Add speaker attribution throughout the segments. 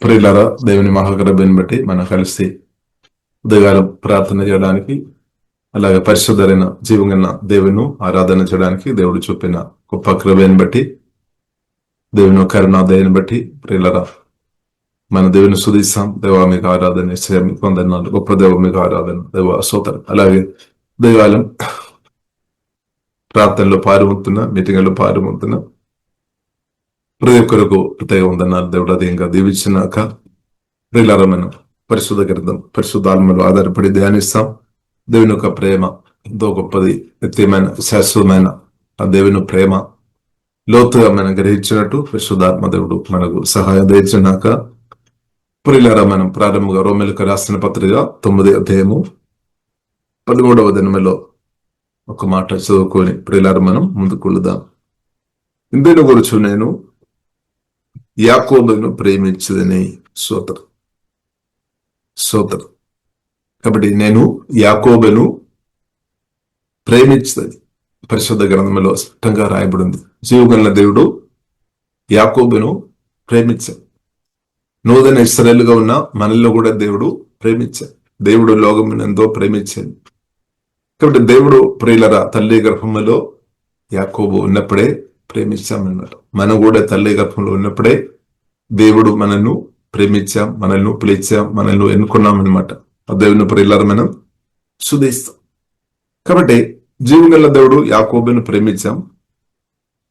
Speaker 1: ప్రియులారా, దేవుని మహాకృపను బట్టి మనం కలిసి ఉదయకాలం ప్రార్థన చేయడానికి, అలాగే పరిశుద్ధమైన జీవంగన్న దేవుని ఆరాధన చేయడానికి దేవుడు చూపిన గొప్ప కృపను బట్టి, దేవుని కరుణాదయని బట్టి ప్రియులారా మన దేవుని స్తుతిస్తాం. దేవా మీకు ఆరాధన, శ్రేమి పొందనాలు. గొప్ప దేవ మీకు ఆరాధన, దేవ స్తోత్రం. అలాగే ఉదయకాలం ప్రార్థనలో పాల్గొంటున్న, మీటింగ్లో పాల్గొంటున్న ప్రతి ఒక్కరికి ప్రత్యేక వందనాలు. దేవుడు అదేంగా దీవించినాక ప్రియులారా మనం పరిశుద్ధ గ్రంథం, పరిశుద్ధాత్మలో ఆధారపడి ధ్యానిస్తాం. దేవుని యొక్క ప్రేమ ఎంతో గొప్పది, నిత్యమైన, శాశ్వతమైన ఆ దేవుని ప్రేమ లోతుగా మనం గ్రహించినట్టు పరిశుద్ధాత్మ దేవుడు మనకు సహాయం తెచ్చినాక ప్రియులారా మనం ప్రారంభంగా రోమీయులకు రాసిన పత్రిక 9వ అధ్యాయము 13వ దినములో ఒక మాట చదువుకొని ప్రియులారా మనం ముందుకు వెళదాం. ఇందులో గురించి నేను యాకోబును ప్రేమించదని సోదరు. కాబట్టి నేను యాకోబును ప్రేమించదని పరిశుద్ధ గ్రంథంలో స్పష్టంగా రాయబడింది. జీవగల దేవుడు యాకోబును ప్రేమించాడు. నూతన ఇశ్రాయేలుగా ఉన్న మనల్లో కూడా దేవుడు ప్రేమించాడు. దేవుడు లోకమును ఎంతో ప్రేమించాడు. కాబట్టి దేవుడు ప్రియులరా తల్లి గర్భములో యాకోబు ఉన్నప్పుడే ప్రేమించామన్నారు. మనం కూడా తల్లి గర్భంలో ఉన్నప్పుడే దేవుడు మనల్ని ప్రేమించాం, మనల్ని పిలిచాం, మనల్ని ఎన్నుకున్నామన్నమాట. ఆ దేవుని ప్రియులారా మనం స్తుతిస్తాం. కాబట్టి జీవగల దేవుడు యాకోబును ప్రేమించాం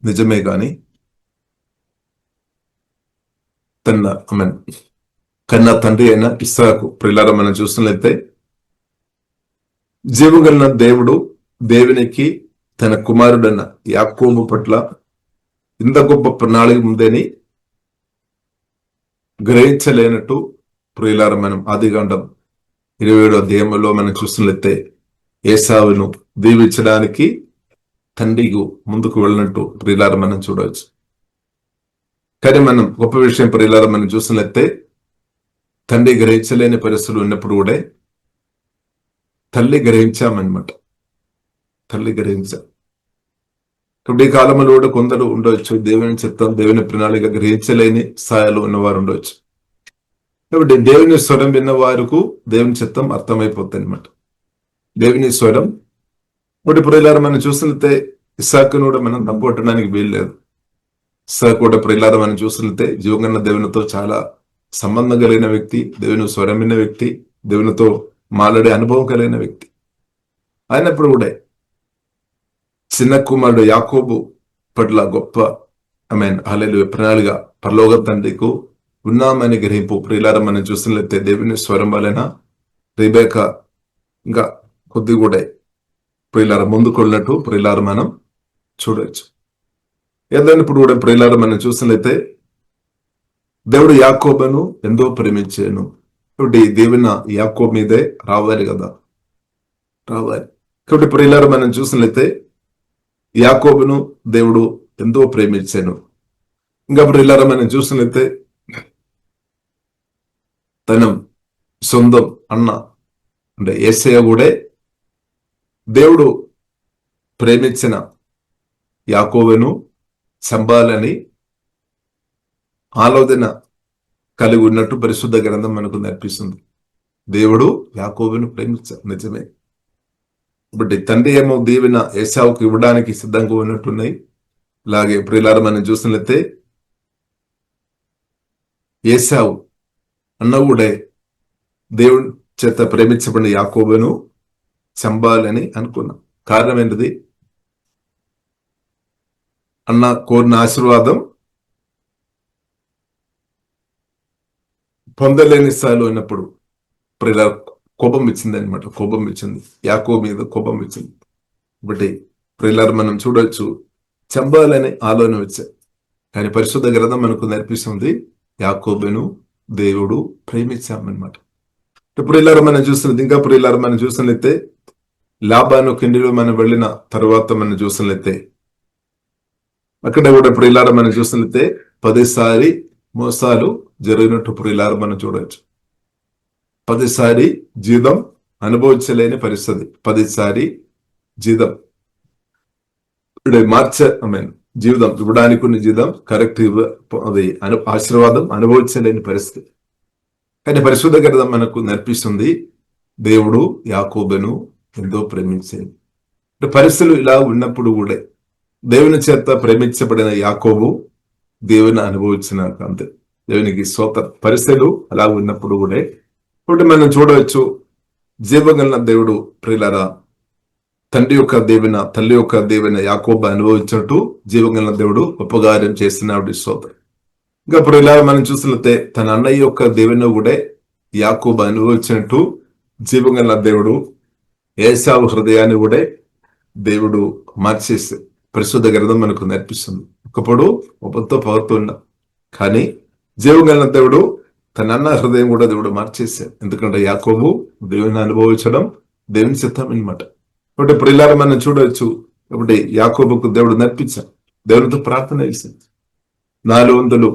Speaker 1: నిజమే, కానీ కన్నా తండ్రి అయిన ఇస్సాకు ప్రియులారా మనం చూస్తున్నట్లయితే జీవగల దేవుడు దేవునికి తన కుమారుడన్న యాకోబు పట్ల ఇంత గొప్ప ప్రణాళిక ఉందని గ్రహించలేనట్టు ప్రియులారా మనం ఆదికాండం 27వ అధ్యాయంలో మనం చూస్తున్నట్లయితే ఏసావును దీవించడానికి తండ్రికి ముందుకు వెళ్ళినట్టు ప్రియులారా మనం చూడవచ్చు. కానీ మనం గొప్ప విషయం ప్రియులారా మనం చూస్తున్నట్లయితే తండ్రి గ్రహించలేని పరిస్థితులు ఉన్నప్పుడు కూడా తల్లి గ్రహించామన్నమాట. తల్లి గ్రహించాం. ఇప్పుడు ఈ కాలంలో కూడా కొందరు ఉండవచ్చు దేవుని చిత్తం, దేవుని ప్రణాళిక గ్రహించలేని స్థాయిలో ఉన్నవారు ఉండవచ్చు. కాబట్టి దేవుని స్వరం విన్న వారికి దేవుని చిత్తం అర్థమైపోతుంది అనమాట. దేవుని స్వరం ఒకటి ప్రియులారా మనం చూసినట్లయితే ఇస్సాకును కూడా మనం తప్పొట్టడానికి వీల్లేదు. ఇస్సాకు కూడా ప్రియులారా మనం చూసినట్లయితే జీవగన్న దేవునితో చాలా సంబంధం కలిగిన వ్యక్తి, దేవుని స్వరం విన్న వ్యక్తి, దేవునితో మాట్లాడే అనుభవం కలిగిన వ్యక్తి అయినప్పుడు కూడా చిన్న కుమారుడు యాకోబు పట్ల గొప్ప హల్లెలూయా ప్రణాళిక పరలోక తండ్రికి ఉన్నామని గ్రహింపు ప్రియులారా మనం చూసినట్లయితే దేవుని స్వరం వలన రిబేకా ఇంకా కొద్ది కూడా ప్రియులారా ముందుకొళ్ళినట్టు ప్రియులారా మనం చూడవచ్చు. ఏదైనప్పుడు కూడా ప్రియులారా మనం చూసినట్లయితే దేవుడు యాకోబును ఎంతో ప్రేమించాను. కాబట్టి దేవుని యాకోబు మీదే రావాలి కదా, రావాలి. కాబట్టి ప్రియులారా మనం చూసినట్లయితే యాకోబును దేవుడు ఎంతో ప్రేమించాను. ఇంకా ప్రియులారా మనం చూసినట్లయితే తన సొంతం అన్న అంటే యేసయ్య కూడా దేవుడు ప్రేమించిన యాకోబును చంపాలని ఆలోచన కలిగి ఉన్నట్టు పరిశుద్ధ గ్రంథం మనకు నేర్పిస్తుంది. దేవుడు యాకోబును ప్రేమించాడు నిజమే. కాబట్టి తండ్రి ఏమో దీవెన ఏసావుకు ఇవ్వడానికి సిద్ధంగా ఉన్నట్టున్నాయి. అలాగే ప్రియులారా మనం చూసినట్లయితే ఏసావు అన్న కూడా దేవుని చేత ప్రేమించబడిన యాకోబును చంపాలని అనుకున్నాం. కారణం ఏంటిది? అన్న కోరిన ఆశీర్వాదం పొందలేని స్థాయిలో ఉన్నప్పుడు ప్రియుల కోపం ఇచ్చింది అనమాట. కోపం ఇచ్చింది, యాకోబు మీద కోపం ఇచ్చింది. కాబట్టి ప్రియులారా మనం చూడొచ్చు చంపాలని ఆలోచన వచ్చాయి. కానీ పరిశుద్ధ గ్రంథం మనకు నేర్పిస్తుంది యాకోబును దేవుడు ప్రేమించామన్నమాట. ప్రియులారా మనం చూస్తున్నది ఇంకా ప్రియులారా మనం చూసినట్లయితే లాబాను కిండిలో మనం వెళ్ళిన తర్వాత మనం చూసినట్లయితే అక్కడ కూడా ప్రియులారా మనం చూసినట్లయితే 10 సారి మోసాలు జరిగినట్టు ప్రియులారా మనం చూడవచ్చు. 10 సారి జీతం అనుభవించలేని పరిస్థితి. 10 సారి జీతం జీవితం ఇవ్వడానికి ఉన్న జీతం కరెక్ట్ అది ఆశీర్వాదం అనుభవించలేని పరిస్థితి. కానీ పరిశుద్ధ గ్రంథం మనకు నేర్పిస్తుంది దేవుడు యాకోబును ఎంతో ప్రేమించేది. పరిస్థితులు ఇలా ఉన్నప్పుడు కూడా దేవుని చేత ప్రేమించబడిన యాకోబు దేవుని అనుభవించినాక అంతే. దేవునికి పరిస్థితులు అలా ఉన్నప్పుడు కూడా ఇప్పుడు మనం చూడవచ్చు, జీవగల దేవుడు ప్రియులారా తండ్రి యొక్క దేవుని తల్లి యొక్క దేవుని యాకోబు అనుభవించినట్టు జీవగల దేవుడు ఉపకార్యం చేస్తున్నాడు స్తోత్రం. ఇంకా ప్రియులారా మనం చూసినట్లయితే తన అన్నయ్య యొక్క దేవుని కూడా యాకోబు అనుభవించినట్టు జీవగల దేవుడు ఏశావు హృదయాన్ని కూడా దేవుడు మార్చేసి పరిశుద్ధ గ్రంథం మనకు నేర్పిస్తుంది. ఒకప్పుడు ఒప్పంతో పవర్తున్నా కానీ జీవగల దేవుడు తన అన్న హృదయం కూడా దేవుడు మార్చేశాడు. ఎందుకంటే యాకోబు దేవుని అనుభవించడం దేవుని చిత్తం అనమాట. కాబట్టి ప్రియులారా మనం చూడవచ్చు, కాబట్టి యాకోబుకు దేవుడు నేర్పించాడు, దేవునితో ప్రార్థన చేసింది. 400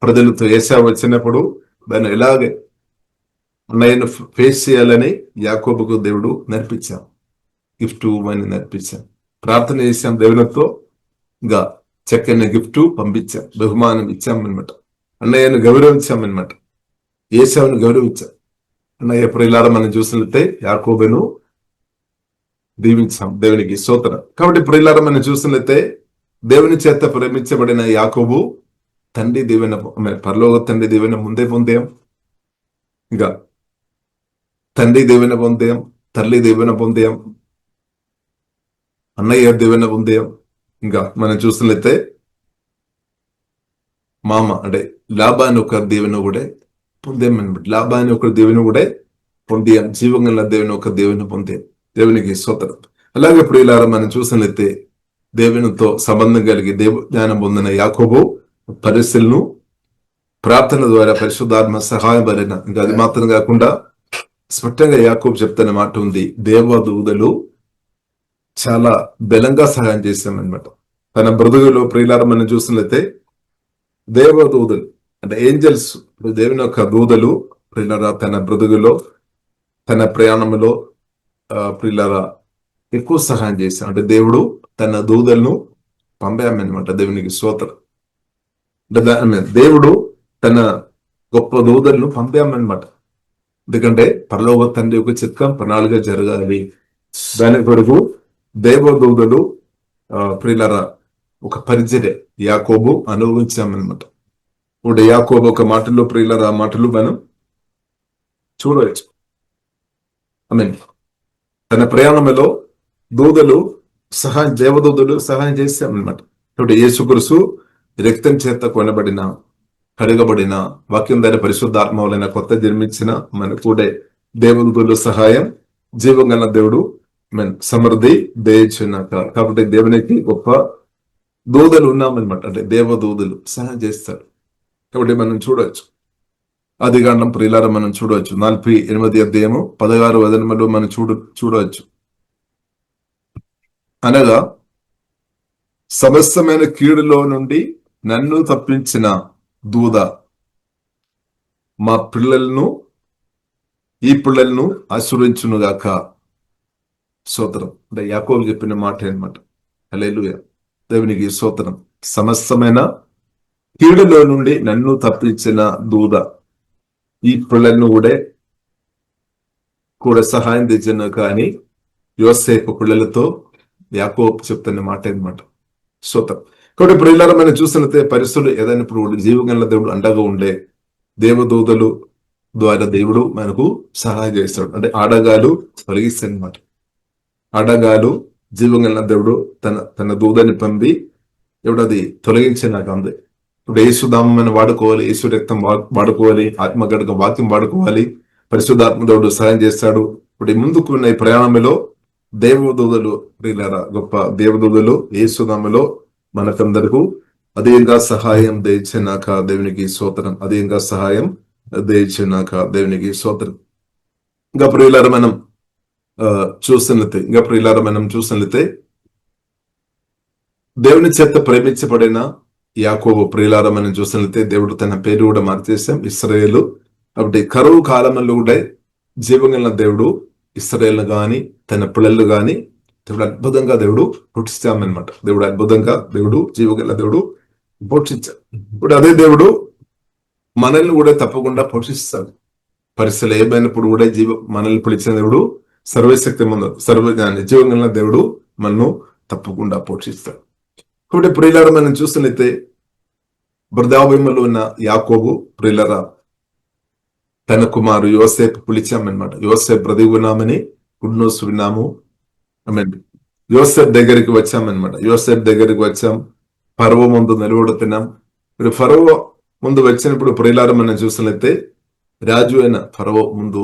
Speaker 1: ప్రజలతో ఏశావు వచ్చినప్పుడు దాన్ని ఎలాగే అన్నయ్యను ఫేస్ చేయాలని యాకోబుకు దేవుడు నేర్పించాం. గిఫ్ట్ అని నేర్పించాం, ప్రార్థన చేశాం దేవునితో, ఇంకా చక్కని గిఫ్ట్ పంపించాం, బహుమానం ఇచ్చామన్నమాట. అన్నయ్యను గౌరవించామన్నమాట, ఏశావును గౌరవించాం. అన్నయ్య ప్రియులారా మనం చూసినట్లయితే యాకోబును దీవించాం, దేవునికి స్తోత్రం. కాబట్టి ప్రియులారా మనం చూసినట్లయితే దేవుని చేత ప్రేమించబడిన యాకోబు తండ్రి దీవెన, పరలోక తండ్రి దీవెన ముందే పొందాం, ఇంకా తండ్రి దీవెన పొందాం, తల్లి దీవెన పొందాం, అన్నయ్య దీవెన పొందాం. ఇంకా మనం చూసినట్లయితే మామ అంటే లాబాని ఒక దీవెన కూడా పొందాం అనమాట. లాబాని ఒక దీవెన కూడా పొందాం, జీవంగల దేవుని ఒక దీవెన పొందాం, దేవునికి స్తోత్రం. అలాగే ఇప్పుడు ఇలా మనం చూసినట్లయితే దేవునితో సంబంధం కలిగి దేవ జ్ఞానం పొందిన యాకోబు పరిస్థితులను ప్రార్థన ద్వారా పరిశుద్ధాత్మ సహాయం పడిన, ఇంకా అది మాత్రం కాకుండా స్పష్టంగా యాకోబు చెప్తున్న మాట ఉంది, దేవదూతలు చాలా బలంగా సహాయం చేశామన్నమాట. తన బ్రతుకులో ప్రియులారా మనం చూసినట్లయితే దేవదూతలు అంటే ఏంజల్స్, దేవుని యొక్క దూతలు ప్రియులారా తన బ్రతుకులో తన ప్రయాణంలో ప్రియులారా ఎక్కువ సహాయం చేశాం. అంటే దేవుడు తన దూతలను పంపామన్నమాట, దేవునికి స్తోత్రం. దేవుడు తన గొప్ప దూతలను పంపామన్నమాట. ఎందుకంటే పరలోక తండ్రి యొక్క చిత్తం ప్రణాళిక జరగాలి, దాని కొరకు దేవదూతలు ప్రియులారా ఒక పరిచర్య యాకోబు అనుభవించామన్నమాట. ఇప్పుడు యాకోబు ఒక మాటల్లో ప్రియులారా ఆ మాటలు మనం చూడవచ్చు. తన ప్రయాణంలో దూతలు సహాయం, దేవదూతలు సహాయం చేశామన్నమాట. ఇప్పుడు యేసుక్రీస్తు రక్తం చేత కొనబడిన, కడగబడిన, వాక్యం ద్వారా పరిశుద్ధాత్మ వలన కొత్త జన్మించిన మన కూడా దేవదూతలు సహాయం జీవంగల దేవుడు సమృద్ధి దయచున్నాక. కాబట్టి దేవునికి గొప్ప దూతలు ఉన్నామన్నమాట, అంటే దేవదూతలు సహాయం చేస్తారు. కాబట్టి మనం చూడవచ్చు, ఆదికాండం ప్రియులారా మనం చూడవచ్చు 48 అధ్యాయము 16 వచనంలో మనం చూడవచ్చు. అనగా సమస్తమైన కీడులో నుండి నన్ను తప్పించిన దూత మా పిల్లలను ఈ పిల్లలను ఆశీర్వదించునుగాక. స్తోత్రం. అంటే యాకోబు చెప్పిన మాట అనమాట. హల్లెలూయా, దేవునికి స్తోత్రం. సమస్తమైన కీడులో నుండి నన్ను తప్పించిన దూత ఈ పిల్లలను కూడా సహాయం తెచ్చిన కానీ యోసేపు పిల్లలతో యాకోబు చెప్తున్న మాట అనమాట. స్తోత్రం. కాబట్టి ప్రియులారా మనం చూసినట్లయితే పరిస్థితులు ఏదైనప్పుడు జీవగల దేవుడు అండగా ఉండే దేవదూతలు ద్వారా దేవుడు మనకు సహాయం చేస్తాడు. అంటే ఆడగాలు తొలగిస్తాడు అనమాట. ఆడగాలు జీవగల దేవుడు తన దూతని పంపి ఎవడది తొలగించినాక అందే. ఇప్పుడు యేసుదామని వాడుకోవాలి, యేసు రక్తం వాడుకోవాలి, ఆత్మగడక వాక్యం వాడుకోవాలి, పరిశుద్ధాత్మ దేవుడు సహాయం చేస్తాడు. ఇప్పుడు ముందుకు ఉన్న ఈ ప్రయాణంలో దేవదూతలు ప్రియులారా గొప్ప దేవదూతలు యేసునామలో మనకందరకు అదేంగా సహాయం దయచేనాక దేవునికి స్తోత్రం, అదేంగా సహాయం దయచేనాక దేవునికి స్తోత్రం. ఇంకా ప్రియులారా మనం చూసినట్లయితే దేవుని చేత ప్రేమించబడిన యాకోబు ప్రియులారా మనం చూసినట్లయితే దేవుడు తన పేరు కూడా మార్చేసాం, ఇశ్రాయేలు. కాబట్టి కరువు కాలంలో కూడా జీవగల దేవుడు ఇశ్రాయేలు గాని తన పిల్లలు గాని దేవుడు అద్భుతంగా దేవుడు పోషిస్తామన్నమాట. దేవుడు అద్భుతంగా దేవుడు జీవగల దేవుడు పోషించాడు. ఇప్పుడు అదే దేవుడు మనల్ని కూడా తప్పకుండా పోషిస్తాడు. పరిస్థితులు ఏమైనప్పుడు కూడా మనల్ని పిలిచిన దేవుడు సర్వశక్తి ముందు సర్వజ్ఞాని జీవం కలిగిన దేవుడు మనను తప్పకుండా పోషిస్తాడు. కాబట్టి ప్రియులారా మనం చూస్తున్నైతే వృద్ధాభ్యంలో ఉన్న యాకోబు ప్రియులరా తన కుమారు యోసేపు పిలిచామన్నమాట. యోసేపు బ్రతికి ఉన్నామని గుడ్ న్యూస్ విన్నాము. యోసేపు దగ్గరికి వచ్చామన్నమాట. యోసేపు దగ్గరికి వచ్చాం, ఫరో ముందు నిలబడుతున్నాం. ఇప్పుడు ఫరో ముందు వచ్చినప్పుడు ప్రియులారా మనం చూసినట్లయితే రాజు అయిన ఫరో ముందు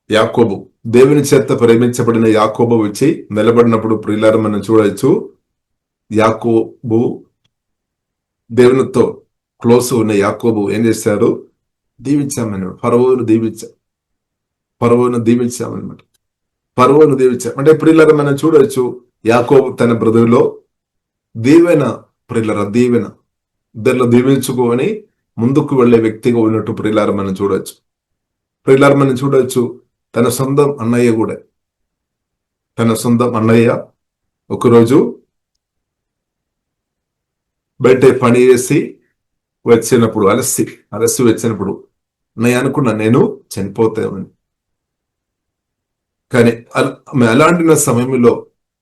Speaker 1: యాకోబు దేవుని చేత ప్రేమించబడిన యాకోబు వచ్చి నిలబడినప్పుడు ప్రియులారా మనం చూడవచ్చు, యాకోబు దేవునితో క్లోజ్ ఉన్న యాకోబు ఏం చేశారు, దీవించామన్నమాట. ఫరోను దీవించామన్నమాట. ఫరోను దీవించాం అంటే ప్రియులారా మనం చూడవచ్చు, యాకోబు తన బ్రదర్లో దీవెన ప్రియులారా దీవెన ఇద్దరిలో దీవించుకొని ముందుకు వెళ్లే వ్యక్తిగా ఉన్నట్టు ప్రియులారా మనం చూడవచ్చు. ప్రియులారా మనం చూడవచ్చు, తన సొంతం అన్నయ్య ఒకరోజు బయట పని చేసి వచ్చినప్పుడు అలసి వచ్చినప్పుడు నేను అనుకున్నా నేను చనిపోతామని. కానీ అలాంటి సమయంలో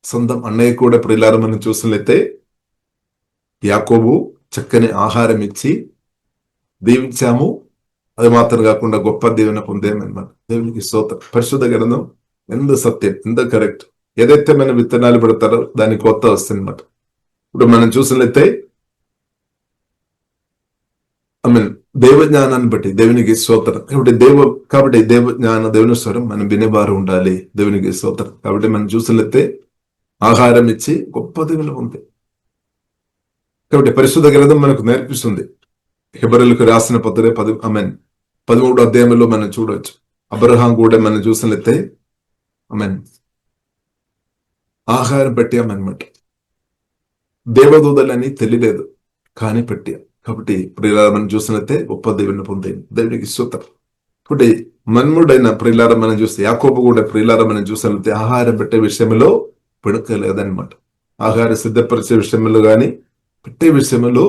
Speaker 1: సొంతం అన్నయ్య కూడా ప్రియులారా మనం చూసినట్లయితే యాకోబు చక్కని ఆహారం ఇచ్చి దీవించాము. అది మాత్రం కాకుండా గొప్ప దీవెన పొందేమన్నమాట. దేవునికి స్తోత్రం. పరిశుద్ధ గ్రంథం ఎంత సత్యం, ఎంత కరెక్ట్. ఏదైతే మనం విత్తనాలు పెడతారో దాని కొత్త వస్తుంది అన్నమాట. ఇప్పుడు మనం చూసినట్లయితే దేవజ్ఞానాన్ని బట్టి దేవునికి స్తోత్రం. కాబట్టి దేవుని స్వరం మనం వినేవారు ఉండాలి. దేవునికి స్తోత్రం. కాబట్టి మనం చూసినట్లయితే ఆహారం ఇచ్చి గొప్ప దీవెన ఉంది. కాబట్టి పరిశుద్ధ గ్రంథం మనకు నేర్పిస్తుంది. హెబ్రీయులకు రాసిన పత్రిక 13వ అధ్యాయంలో మనం చూడవచ్చు. అబ్రహాం కూడా మనం చూసినట్లయితే ఆహారం పెట్టామన్నమాట. దేవదూతలని తెలియలేదు కానీ పెట్టాం. కాబట్టి ప్రియులారా మనం చూసినట్లయితే గొప్ప దీవెన పొందేది. దేవునికి స్తోత్రం. కాబట్టి మన్ముడైన ప్రియులారా మనం చూస్తే యాకోబు కూడా ప్రియులారా మనం చూసినట్లయితే ఆహారం పెట్టే విషయంలో పెడకలేదన్నమాట. ఆహారం సిద్ధపరిచే విషయంలో కానీ పెట్టే విషయంలో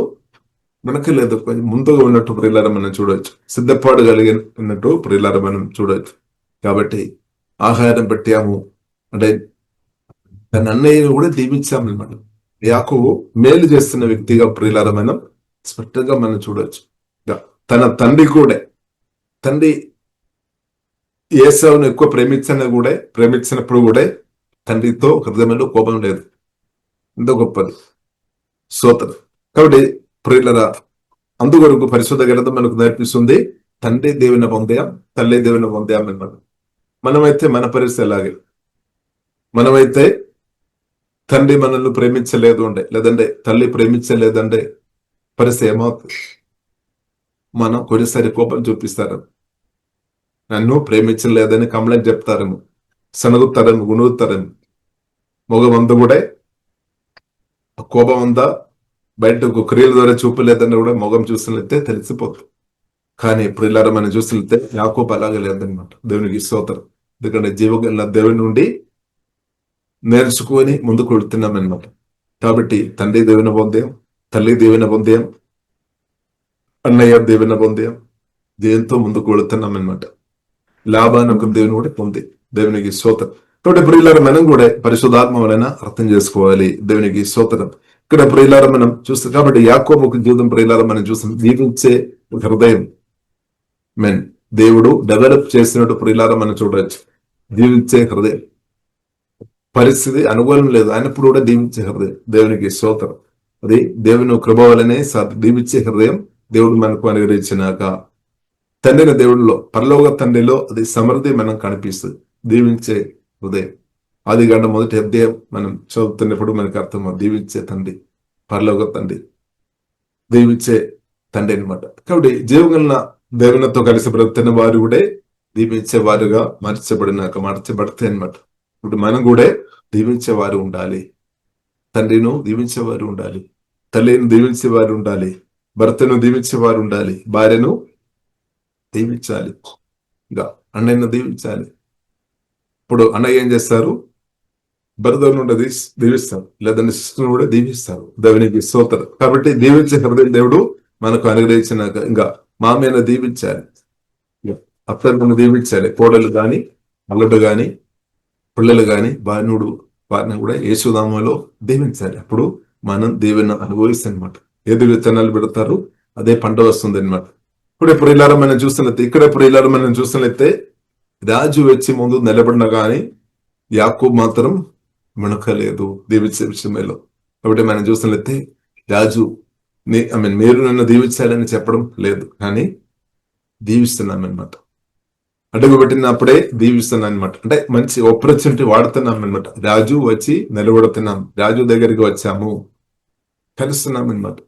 Speaker 1: వెనకలేదు, కొంచెం ముందుగా ఉన్నట్టు ప్రియులారా మనం చూడవచ్చు. సిద్ధపాటు కలిగినట్టు ప్రియులారా మనం చూడవచ్చు. కాబట్టి ఆహారం పెట్టాము అంటే తన అన్నయ్యను కూడా దీవించామన్నమాట. యాకోబు మేలు చేస్తున్న వ్యక్తిగా ప్రియులారా మనం స్పష్టంగా మనం చూడవచ్చు. తన తండ్రి ఏసావును ఎక్కువ ప్రేమించినప్పుడు కూడా తండ్రితో హృదయంలో కోపం లేదు. ఎంత గొప్పది స్తోత్రం. కాబట్టి ప్రియులారా అందుకొరకు పరిశుద్ధ గ్రంథం మనకు నేర్పిస్తుంది, తండ్రి దేవుని పొందాం, తల్లి దేవుని పొందాం అన్నమాట. మనమైతే మన పరిస్థితి ఎలాగే, మనమైతే తండ్రి మనల్ని ప్రేమించలేదు అంటే లేదంటే తల్లి ప్రేమించలేదంటే పరిస్థితి ఏమవుతుంది? మనం కొన్నిసారి కోపం చూపిస్తారు, నన్ను ప్రేమించలేదని కంప్లైంట్ చెప్తారేమో, సనుగుతారేమో, గుణుగుతారేమో. మగమందు కూడా కోపం ఉందా బయటకు క్రియల ద్వారా చూపలేదని కూడా మొగం చూసినట్లయితే తెలిసిపోతుంది. కానీ ప్రియులారా మనం చూసినట్లయితే యాకోబు అలాగే లేదనమాట. దేవునికి స్తోత్రం. ఎందుకంటే జీవగల దేవుని నుండి నేర్చుకొని ముందుకు వెళుతున్నాం అన్నమాట. కాబట్టి తండ్రి దేవుని పొందాం, తల్లి దేవుని పొందాం, అన్నయ్య దేవుని పొందాం, దేవునితో ముందుకు వెళుతున్నాం అన్నమాట. లాభాన్ని ఒక దేవుని కూడా పొంది. దేవునికి స్తోత్రం. కాబట్టి ప్రియులారా మనం కూడా పరిశుద్ధాత్మ వలన అర్థం చేసుకోవాలి. దేవునికి స్తోత్రం. ఇక్కడ ప్రియులారా మనం చూస్తాం. కాబట్టి యాకోబుకు జీవితం ప్రియులారా మనం చూస్తాం, జీవించే హృదయం దేవుడు డెవలప్ చేసినట్టు ప్రియులారా మనం చూడవచ్చు. జీవించే హృదయం, పరిస్థితి అనుకూలం లేదు అయినప్పుడు కూడా దీవించే హృదయం. దేవునికి స్తోత్రం. అది దేవుని కృప వలనే దీవించే హృదయం దేవుడు మనకు అనుగ్రహించినాక తండ్రిని దేవుడిలో పరలోక తండ్రిలో అది సమృద్ధి మనం కనిపిస్తుంది. దీవించే హృదయం. ఆదికాండం 1వ అధ్యాయం మనం చదువుతున్నప్పుడు మనకు అర్థం, దీవించే తండ్రి, పరలోక తండ్రి, దీవించే తండ్రి అనమాట. కాబట్టి జీవగల దేవునితో కలిసి బ్రతున్న వారు కూడా దీవించే వారుగా మార్చబడితే అనమాట. ఇప్పుడు మనం కూడా దీవించేవారు ఉండాలి. తండ్రిను దీవించేవారు ఉండాలి, తల్లిని దీవించేవారు ఉండాలి, భర్తను దీవించేవారు ఉండాలి, భార్యను దీవించాలి, ఇంకా అన్నయ్యను దీవించాలి. ఇప్పుడు అన్నయ్య ఏం చేస్తారు, భర్తను కూడా దీవిస్తారు, లేదంటే శిష్యును కూడా దీవిస్తారు. దేవునికి స్తోత్రం. కాబట్టి దీవించే హృదయం దేవుడు మనకు అనుగ్రహించినాక ఇంకా మామయ్యను దీవించాలి, అత్తను దీవించాలి. కోడలు గాని, అల్లుడు గాని, పిల్లలు గాని, భానుడు వారిని కూడా యేసునామములో దీవించాలి. అప్పుడు మనం దీవెన అనుభవిస్తాం అనమాట. ఏది విత్తనాలు పెడతారు అదే పంట వస్తుంది అనమాట. ఇప్పుడే ప్రియులారా మనం చూస్తున్నట్టు, ఇక్కడే ప్రియులారా మనం చూస్తున్నట్టే రాజు వచ్చి ముందు నిలబడిన గాని యాకోబు మాత్రం మునకలేదు దీవించే విషయంలో. కాబట్టి మనం చూస్తున్నట్టే రాజు మీరు నన్ను దీవించాలని చెప్పడం లేదు, కానీ దీవిస్తున్నాం అనమాట. అడుగు పెట్టినప్పుడే దీవిస్తున్నాం అనమాట. అంటే మంచి ఆపర్చునిటీ వాడుతున్నాం అనమాట. రాజు వచ్చి నిలబడుతున్నాం, రాజు దగ్గరికి వచ్చాము, కలుస్తున్నాం అనమాట.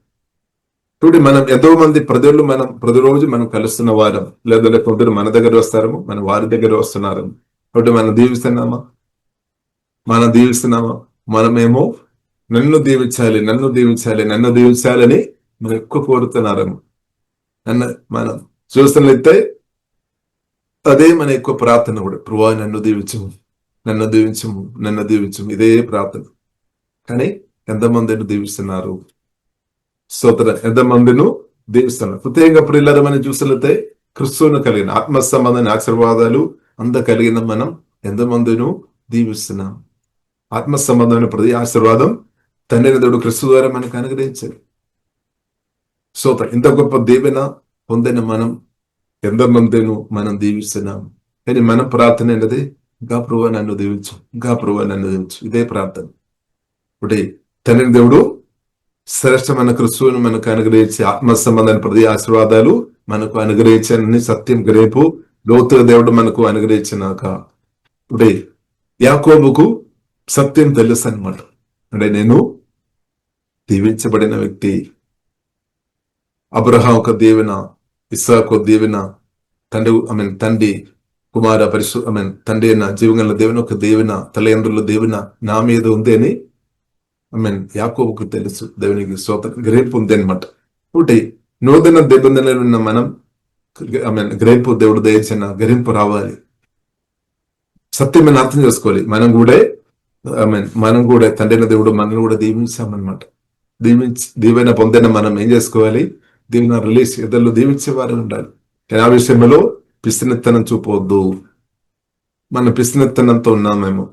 Speaker 1: చూడండి, మనం ఎంతో మంది ప్రతిరోజు మనం కలుస్తున్న వారం, లేదా కొందరు మన దగ్గర వస్తారము, మన వారి దగ్గర వస్తున్నారు. కాబట్టి మనం దీవిస్తున్నామా? మనమేమో నన్ను దీవించాలి, నన్ను దీవించాలి, నన్ను దీవించాలని మనం ఎక్కువ కోరుతున్నారేమో. మనం చూస్తున్నట్లయితే అదే మన ఎక్కువ ప్రార్థన కూడా, ప్రభువా నన్ను దీవించము, నన్ను దీవించము, నన్ను దీవించము, ఇదే ప్రార్థన. కానీ ఎంతమందిని దీవిస్తున్నారు? ఎంతమందిను దీవిస్తున్నారు? ప్రత్యేకంగా ప్రియులారా మనం చూసినట్లయితే క్రిస్తువును కలిగిన ఆత్మ సంబంధమైన ఆశీర్వాదాలు కలిగిన మనం ఎంతమందిను దీవిస్తున్నాం? ఆత్మ సంబంధమైన ప్రతి ఆశీర్వాదం తండ్రి దేవుడు క్రిస్తు ద్వారా మనకు అనుగ్రహించారు. ఇంత గొప్ప దీవెన పొందిన మనం ఎంతమందిను మనం దీవిస్తున్నాం. కానీ మనం ప్రార్థన అనేది ఇంకా ప్రభువా నన్ను దీవించు, ఇంకా ప్రభువా నన్ను దీవించు, ఇదే ప్రార్థన. ఇప్పుడు తండ్రి దేవుడు శ్రేష్టమైన క్రిస్తువును మనకు అనుగ్రహించి ఆత్మ సంబంధమైన ప్రతి ఆశీర్వాదాలు మనకు అనుగ్రహించని సత్యం గ్రేపు లోతుగా దేవుడు మనకు అనుగ్రహించినాక ఇప్పుడు యాకోబుకు సత్యం తెలుసు అనమాట. అంటే నేను దీవించబడిన వ్యక్తి, అబ్రహాం ఒక దీవెన, ఇస్సాకు దీవెన, తండ్రి కుమార తండ్రి అయిన జీవగల దేవుని ఒక దీవెన, తల్లిదండ్రుల దీవెన నా మీద ఉంది అని యాకోబుకు తెలుసు. దేవునికి స్తోత్రం. గ్రేపు ఉంది అనమాట. ఒకటి నూతన నిబంధనలు ఉన్న మనం గ్రేపు దేవుడు దయచిన గ్రహింపు రావాలి, సత్యమైన అర్థం చేసుకోవాలి. మనం కూడా తండ్రిన దేవుడు మనల్ని కూడా దీవించామన్నమాట. దీవెన పొందిన మనం ఏం చేసుకోవాలి? దీవెన రిలీజ్ ఇతరులు దీవించేవారు ఉండాలి. ఆ విషయంలో పిసినెత్తనం చూపవద్దు. మనం పిసినెత్తనంతో ఉన్నామేమో.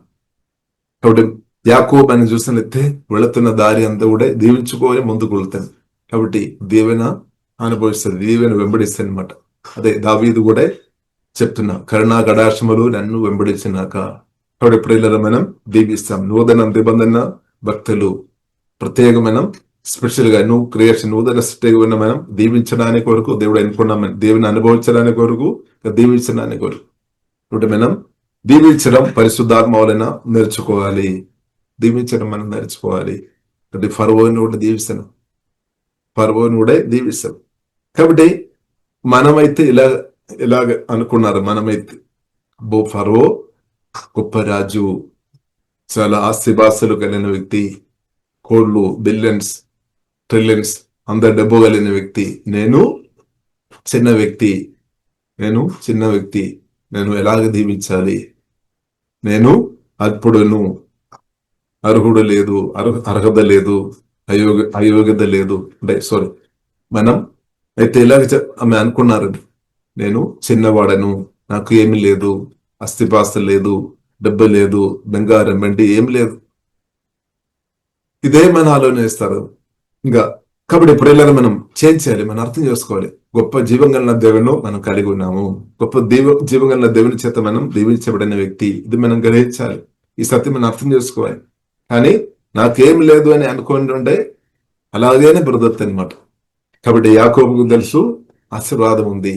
Speaker 1: కాబట్టి యాకోబు అని చూసినట్లయితే వెళుతున్న దారి అంతా కూడా దీవించుకోవాలి, ముందుకు వెళ్తాను. కాబట్టి దీవెన అనుభవిస్తుంది, దీవెన వెంబడిస్తుంది అనమాట. అదే దావీదు కూడా చెప్తున్నా, కరుణా కటాక్షములు నన్ను వెంబడించినాక. కాబట్టి ప్రియులను మనం దీవిస్తాం. నూతన నిబంధన భక్తులు ప్రత్యేకమైన స్పెషల్ గా నూతన సృష్టిగా మనం దీవించడానికి కొరకు దేవుడు ఎన్నుకున్నాం. దేవుని అనుభవించడానికి కొరకు, దీవించడానికి కొరకు. కాబట్టి మనం దీవించడం పరిశుద్ధాత్మ వలన నేర్చుకోవాలి. దీవించడం మనం నేర్చుకోవాలి. కాబట్టి ఫరోని కూడా దీవిస్తాను, ఫరోని కూడా దీవిస్తాం. కాబట్టి మనమైతే ఇలాగ అనుకున్నారు. మనమైతే ఫరో గొప్ప రాజు, చాలా ఆస్తిపాస్తులు కలిగిన వ్యక్తి, కోళ్ళు, బిలియన్స్, ట్రిలియన్స్, అందరు డబ్బు కలిగిన వ్యక్తి. నేను చిన్న వ్యక్తి, నేను ఎలాగ దీవించాలి? నేను అప్పుడును అర్హుడు లేదు, అర్హత లేదు, అయోగ్యత లేదు. అంటే మనం అయితే ఇలాగ ఆమె అనుకున్నారు, నేను చిన్నవాడను, నాకు ఏమి లేదు, అస్థిపాస్తులు లేదు, డబ్బు లేదు, బంగారం వెండి ఏం లేదు. ఇదే మన ఆలోచన ఇంకా. కాబట్టి ఇప్పుడు మనం చేంజ్ చేయాలి, మనం అర్థం చేసుకోవాలి. గొప్ప జీవంగల దేవుని మనం కలిగి ఉన్నాము. గొప్ప జీవంగల దేవుని చేత మనం దీవించబడిన వ్యక్తి, ఇది మనం గ్రహించాలి. ఈ సత్యం మనం అర్థం చేసుకోవాలి. కానీ నాకేం లేదు అని అనుకోండి ఉంటే అలాగేనే బ్రదత్ అనమాట. కాబట్టి యాకోబుకు తెలుసు ఆశీర్వాదం ఉంది.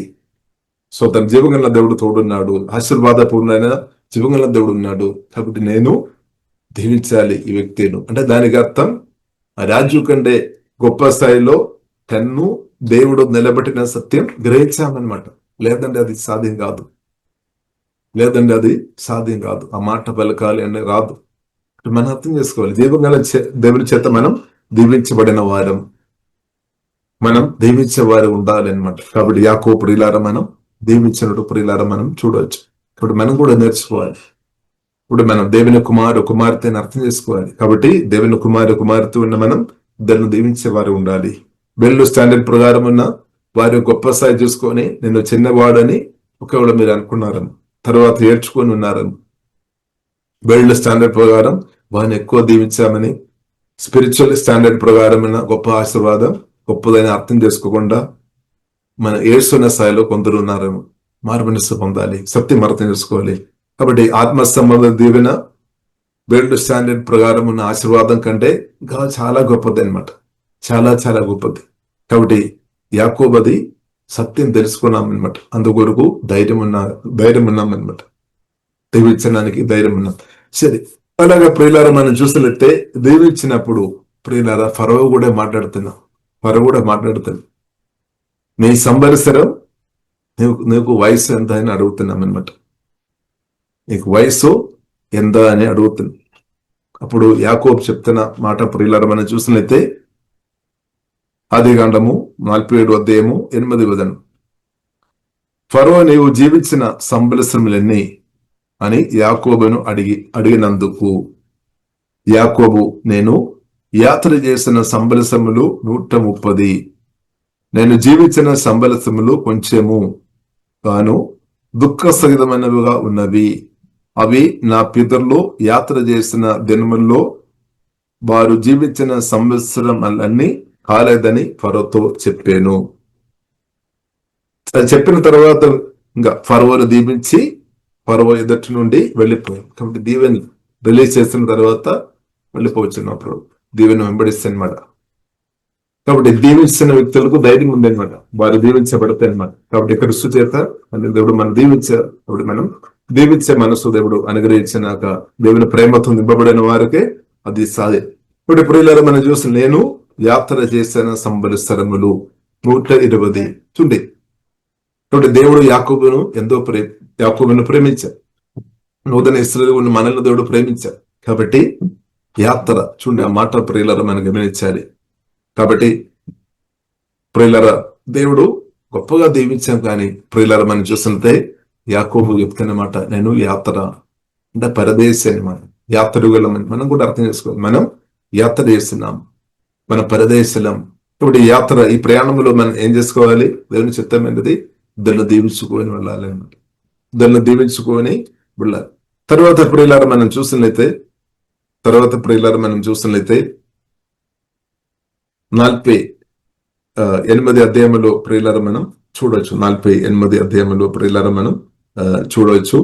Speaker 1: తన జీవగల దేవుడు తోడున్నాడు, ఆశీర్వాదపూర్ణమైన జీవగల దేవుడు ఉన్నాడు. కాబట్టి నేను దీవించాలి ఈ వ్యక్తిను. అంటే దానికి అర్థం రాజు కంటే గొప్ప స్థాయిలో తన్ను దేవుడు నిలబెట్టిన సత్యం గ్రహించామన్నమాట. లేదంటే అది సాధ్యం కాదు. ఆ మాట పలకాలి అని రాదు. మనం అర్థం చేసుకోవాలి. జీవగల దేవుని చేత మనం దీవించబడిన వారం, మనం దీవించేవారు ఉండాలి అనమాట. కాబట్టి యాకోబు ప్రియులారా మనం దీవించినట్టు ప్రియులారా మనం చూడవచ్చు. కాబట్టి మనం కూడా నేర్చుకోవాలి. ఇప్పుడు మనం దేవుని కుమార్తెని అర్థం చేసుకోవాలి. కాబట్టి దేవుని కుమార్తె ఉన్న మనం ఇద్దరిని దీవించేవారు ఉండాలి. బెల్లు స్టాండర్డ్ ప్రకారం ఉన్న వారి గొప్ప స్థాయి చూసుకొని నేను చిన్నవాడని ఒకవేళ మీరు అనుకున్నారని, తర్వాత ఏడ్చుకొని ఉన్నారని, వరల్డ్ స్టాండర్డ్ ప్రకారం వారిని ఎక్కువ దీవించామని, స్పిరిచువల్ స్టాండర్డ్ ప్రకారమైన గొప్ప ఆశీర్వాదం గొప్పదని అర్థం చేసుకోకుండా మన ఏడ్చున్న స్థాయిలో కొందరు ఉన్నారేమో. మారుమనస్సు పొందాలి, సత్యం అర్థం చేసుకోవాలి. కాబట్టి ఆత్మ సంబంధ దీవెన వరల్డ్ స్టాండర్డ్ ప్రకారం ఉన్న ఆశీర్వాదం కంటే ఇంకా చాలా గొప్పది అనమాట. చాలా చాలా గొప్పది. కాబట్టి యాకోబది సత్యం తెలుసుకున్నాం అనమాట. అందుకొరకు ధైర్యం ఉన్నాం అనమాట. దీవించడానికి ధైర్యం ఉన్నాం. సరే, అలాగా ప్రియులారా మనం చూసినట్టే దీవించినప్పుడు ప్రియులారా ఫరో కూడా మాట్లాడుతున్నాం. నీ సంవత్సరం నీకు వయసు ఎంత అని అడుగుతున్నాం అనమాట. నీకు వయసు ఎంత అని అడుగుతుంది. అప్పుడు యాకోబు చెప్తున్న మాట ప్రియులారా మనం చూసినట్లయితే ఆదికాండము 47:8 ఫరో నీవు జీవించిన సంవత్సరములెన్ని అని యాకోబును అడిగినందుకు యాకోబు నేను యాత్ర చేసిన సంవత్సరములు 130, నేను జీవించిన సంవత్సరములు కొంచెము గాను దుఃఖసహితమైనవిగా ఉన్నవి. అవి నా పితరులు యాత్ర చేసిన దినముల్లో వారు జీవించిన సంవత్సరములన్నీ కాలేదని ఫరోతో చెప్పాను. చెప్పిన తర్వాత ఇంకా ఫరోను దీవించి ఫరో ఎదుటి నుండి వెళ్ళిపోయాను. కాబట్టి దీవెని రిలీజ్ చేసిన తర్వాత వెళ్ళిపోవచ్చున్నప్పుడు దీవెని వెంబడిస్తే అనమాట. కాబట్టి దీవించిన వ్యక్తులకు ధైర్యం ఉంది అనమాట. వారు దీవించబడతాయి అనమాట. కాబట్టి ఇక్కడ చేత దేవుడు మనం కాబట్టి మనం దీవించే మనసు దేవుడు అనుగ్రహించినాక దేవుని ప్రేమతో నింపబడిన వారికే అది సాధే. ఇప్పుడు ప్రియులారా మనం చూసి నేను యాత్ర చేసిన సంవత్సరములు 120 చూడండి. కాబట్టి దేవుడు యాకోబును ప్రేమించారు. నూతన ఇశ్రాయేలు మనల్ని దేవుడు ప్రేమించారు. కాబట్టి యాత్ర చూడండి, ఆ మాట ప్రియులారా మనం గమనించాలి. కాబట్టి ప్రియులారా దేవుడు గొప్పగా దీవించాం. కానీ ప్రియులారా మనం చూస్తుంటే యాకోబు చెప్తున్నమాట నేను యాత్ర అంటే పరదేశి అనమాట. యాత్రగలం మనం కూడా అర్థం చేసుకోవాలి. మనం యాత్ర చేస్తున్నాం, మన పరదేశలం. ఇప్పుడు ఈ ప్రయాణంలో మనం ఏం చేసుకోవాలి? దేవుని చిత్తమైనది దాన్ని దీవించుకొని వెళ్ళాలి అన్నమాట. దాన్ని దీవించుకొని వెళ్ళాలి. తర్వాత ప్రియులారా మనం చూసినట్లయితే 48 అధ్యాయంలో ప్రియులారా మనం చూడవచ్చు. 48 అధ్యాయంలో ప్రియులారా మనం చూడవచ్చు.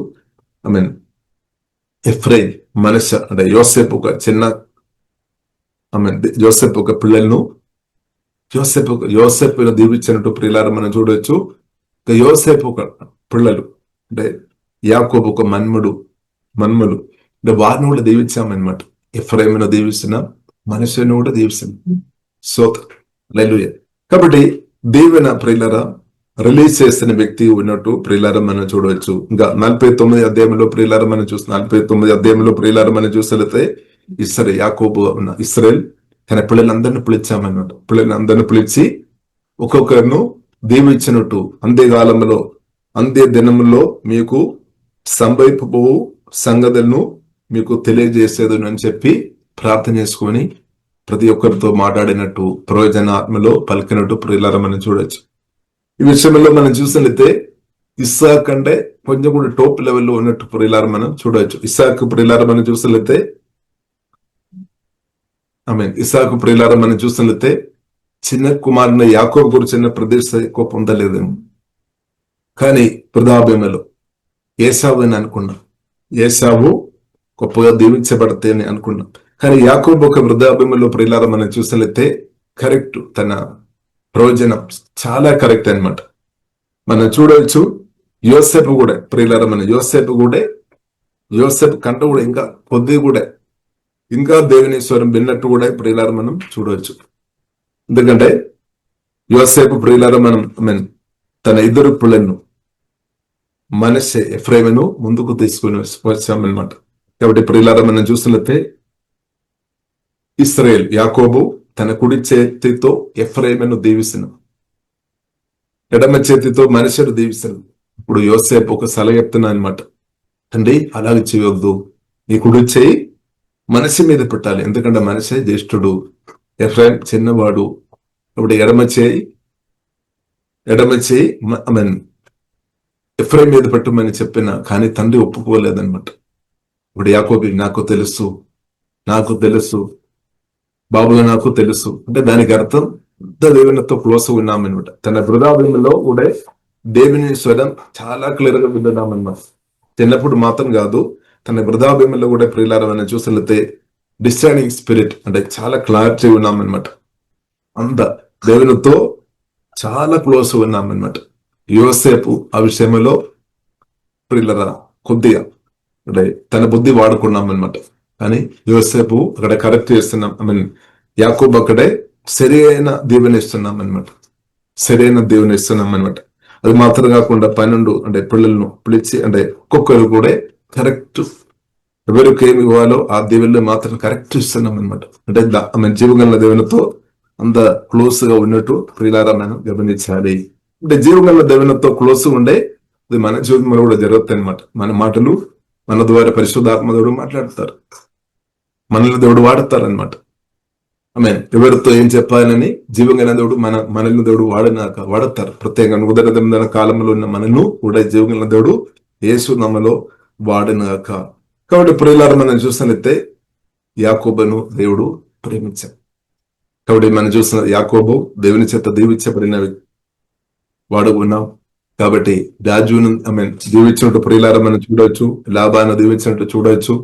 Speaker 1: ఎఫ్రైమ్ మనస్స అంటే యోసేపు ఒక చిన్న యోసేపు ఒక పిల్లలను యోసేపును దీవించినట్టు ప్రియులారా మనం చూడవచ్చు. యోసేపు ఒక పిల్లలు అంటే యాకోబు ఒక మన్మడు అంటే వారిని కూడా దీవించామన్నమాట. ఎఫ్రైమును దీవిస్తున్నాం, మనస్సును కూడా దీవిస్తున్నాం. హల్లెలూయా. కాబట్టి దీవెన ప్రియులారా రిలీజ్ చేసిన వ్యక్తి ఉన్నట్టు ప్రియులారా మనం చూడవచ్చు. ఇంకా 49 అధ్యాయంలో ప్రియులారా మనం 49 అధ్యాయంలో ప్రియులారా మనం చూసినట్లయితే యాకోబు ఉన్న ఇశ్రాయేల్ తన పిల్లలందరినీ పిలిచామన్నమాట. పిల్లలందరినీ పిలిచి ఒక్కొక్కరిను దీవించినట్టు అందే దినములో మీకు సంభవింపబోవు సంగతులను మీకు తెలియజేసేది అని చెప్పి ప్రార్థన చేసుకొని ప్రతి ఒక్కరితో మాట్లాడినట్టు ప్రయోజన ఆత్మలో పలికినట్టు ప్రియులారా మనం చూడొచ్చు. ఈ విషయంలో మనం చూసినట్లయితే ఇస్సాక్ అంటే కొంచెం కూడా టాప్ లెవెల్లో ఉన్నట్టు ప్రియులారా మనం చూడవచ్చు. ఇస్సాకు ప్రియులారా మనం చూసినట్లయితే చిన్న కుమారుని యాకోబు గురించి చిన్న ప్రదేశం ఎక్కువ పొందలేదేమో. కానీ వృధాభ్యమలో ఏసావు అని అనుకున్నాం. ఏసావు గొప్పగా దీవించబడితే అని అనుకున్నాం. కానీ యాకోబు ఒక వృద్ధాభ్యమలో ప్రియులారా మనం చూసినట్లయితే కరెక్ట్, తన ప్రయోజనం చాలా కరెక్ట్ అనమాట. మనం చూడవచ్చు. యోసేపు కూడా ప్రియులారా మన యోసేపు కంట కూడా ఇంకా కొద్ది కూడా ఇంకా దేవుని స్వరం విన్నట్టు కూడా ప్రియులారా మనం చూడవచ్చు. ఎందుకంటే యోసేపు ప్రియులారా మనం తన ఇద్దరు పిల్లలను మనస్సే ఎఫ్రైమును ముందుకు తీసుకుని వచ్చామన్నమాట. కాబట్టి ప్రియులారా మనం చూసినట్లయితే ఇశ్రాయేల్ యాకోబు తన కుడి చేతితో ఎఫ్రైమును దీవిస్తున్న, ఎడమ చేతితో మనస్సును దీవిస్తున్న. ఇప్పుడు యోసేపు ఒక సలహా చెప్తున్నా అనమాట. తండ్రి అలాగే చేయవద్దు, నీ కుడి చేయి మనస్సు మీద పెట్టాలి. ఎందుకంటే మనసే జ్యేష్ఠుడు, ఎఫ్రైం చిన్నవాడు. ఇప్పుడు ఎడమ చేయి ఎఫ్రైం మీద పెట్టమని చెప్పిన కానీ తండ్రి ఒప్పుకోలేదన్నమాట. ఇప్పుడు యాకోబు నాకు తెలుసు బాబుగా నాకు తెలుసు అంటే దానికి అర్థం దేవునితో క్లోజ్ ఉన్నామన్నమాట. తన వృధాభంలో కూడా దేవుని స్వరం చాలా క్లియర్ గా విన్నామన్నమాట. చిన్నప్పుడు మాత్రం కాదు, తన వృధాభంలో కూడా ప్రియులారని చూసితే డిస్టర్నింగ్ స్పిరిట్ అంటే చాలా క్లారిటీ ఉన్నామన్నమాట. అంత దేవునితో చాలా క్లోజ్ ఉన్నామన్నమాట. యోసేపు ఆ విషయంలో ప్రియులరా కొద్దిగా అంటే తన బుద్ధి వాడుకున్నాం అనమాట. కానీ యోసేపు అక్కడ కరెక్ట్ చేస్తున్నాం. యాకోబు అక్కడే సరైన దేవుని ఇస్తున్నాం అనమాట. అది మాత్రం కాకుండా 12 అంటే పిల్లలను పిలిచి అంటే ఒక్కొక్కరు కూడా కరెక్ట్ ఎవరికి ఏమి ఇవ్వాలో ఆ దేవుళ్ళు మాత్రం కరెక్ట్ ఇస్తున్నాం అనమాట. అంటే జీవగల దేవునితో అంత క్లోజ్ గా ఉన్నట్టు ప్రియులారా మనం గమనించాలి. అంటే జీవగల దేవునితో క్లోజ్ ఉండే అది మన జీవితంలో కూడా జరుగుతాయి అనమాట. మన మాటలు మన ద్వారా పరిశుద్ధాత్మ దేవుడు మాట్లాడతారు, మనల్ని దేవుడు వాడతారనమాట. ఎవరితో ఏం చెప్పాలని జీవంగా దేవుడు మనల్ని దేవుడు వాడతారు. ప్రత్యేకంగా ఉదర కాలంలో ఉన్న మనను కూడా జీవంగా దేవుడు యేసు నామములో వాడనాక. కాబట్టి ప్రియులారా మనం చూసినట్లయితే యాకోబును దేవుడు ప్రేమించారు. కాబట్టి మనం చూసిన యాకోబు దేవుని చేత దీవించబడిన వాడు ఉన్నాం. కాబట్టి రాజును దీవించినట్టు ప్రియులారా మనం చూడవచ్చు, లాభాన్ని దీవించినట్టు చూడవచ్చు.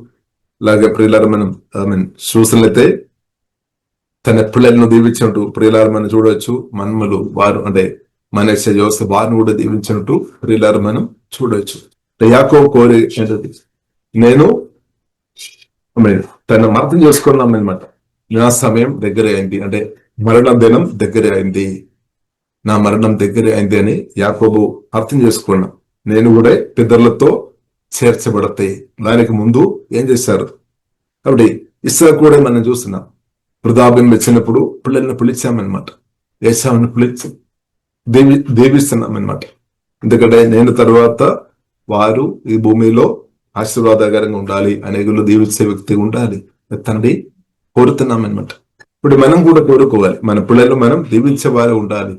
Speaker 1: అలాగే ప్రియులారా మనం చూసినట్లయితే తన పిల్లలను దీవించినట్టు ప్రియులారా మనం చూడవచ్చు. మన్మలు వారు అంటే మనస్సే యోసేపు వారిని కూడా దీవించినట్టు ప్రియులారా మనం చూడవచ్చు. యాకోబు కోరి నేను తన అర్థం చేసుకున్నాం అనమాట. నా సమయం దగ్గర అయింది అంటే మరణ దినం దగ్గర అయింది, నా మరణం దగ్గర అయింది అని యాకోబు అర్థం చేసుకున్నాం. నేను కూడా పితరులతో చేర్చబడతాయి. దానికి ముందు ఏం చేశారు? కాబట్టి ఇస్సాకు కూడా మనం చూస్తున్నాం. వృధాభ్యం వచ్చినప్పుడు పిల్లల్ని పిలిచామన్నమాట. ఏశావుని పిలిచి దీవిస్తున్నాం అనమాట. ఎందుకంటే నేను తర్వాత వారు ఈ భూమిలో ఆశీర్వాదకరంగా ఉండాలి, అనేకులు దీవించే వ్యక్తి ఉండాలి తండ్రి కోరుతున్నాం అనమాట. ఇప్పుడు మనం కూడా కోరుకోవాలి, మన పిల్లలు మనం దీవించేవారు ఉండాలి,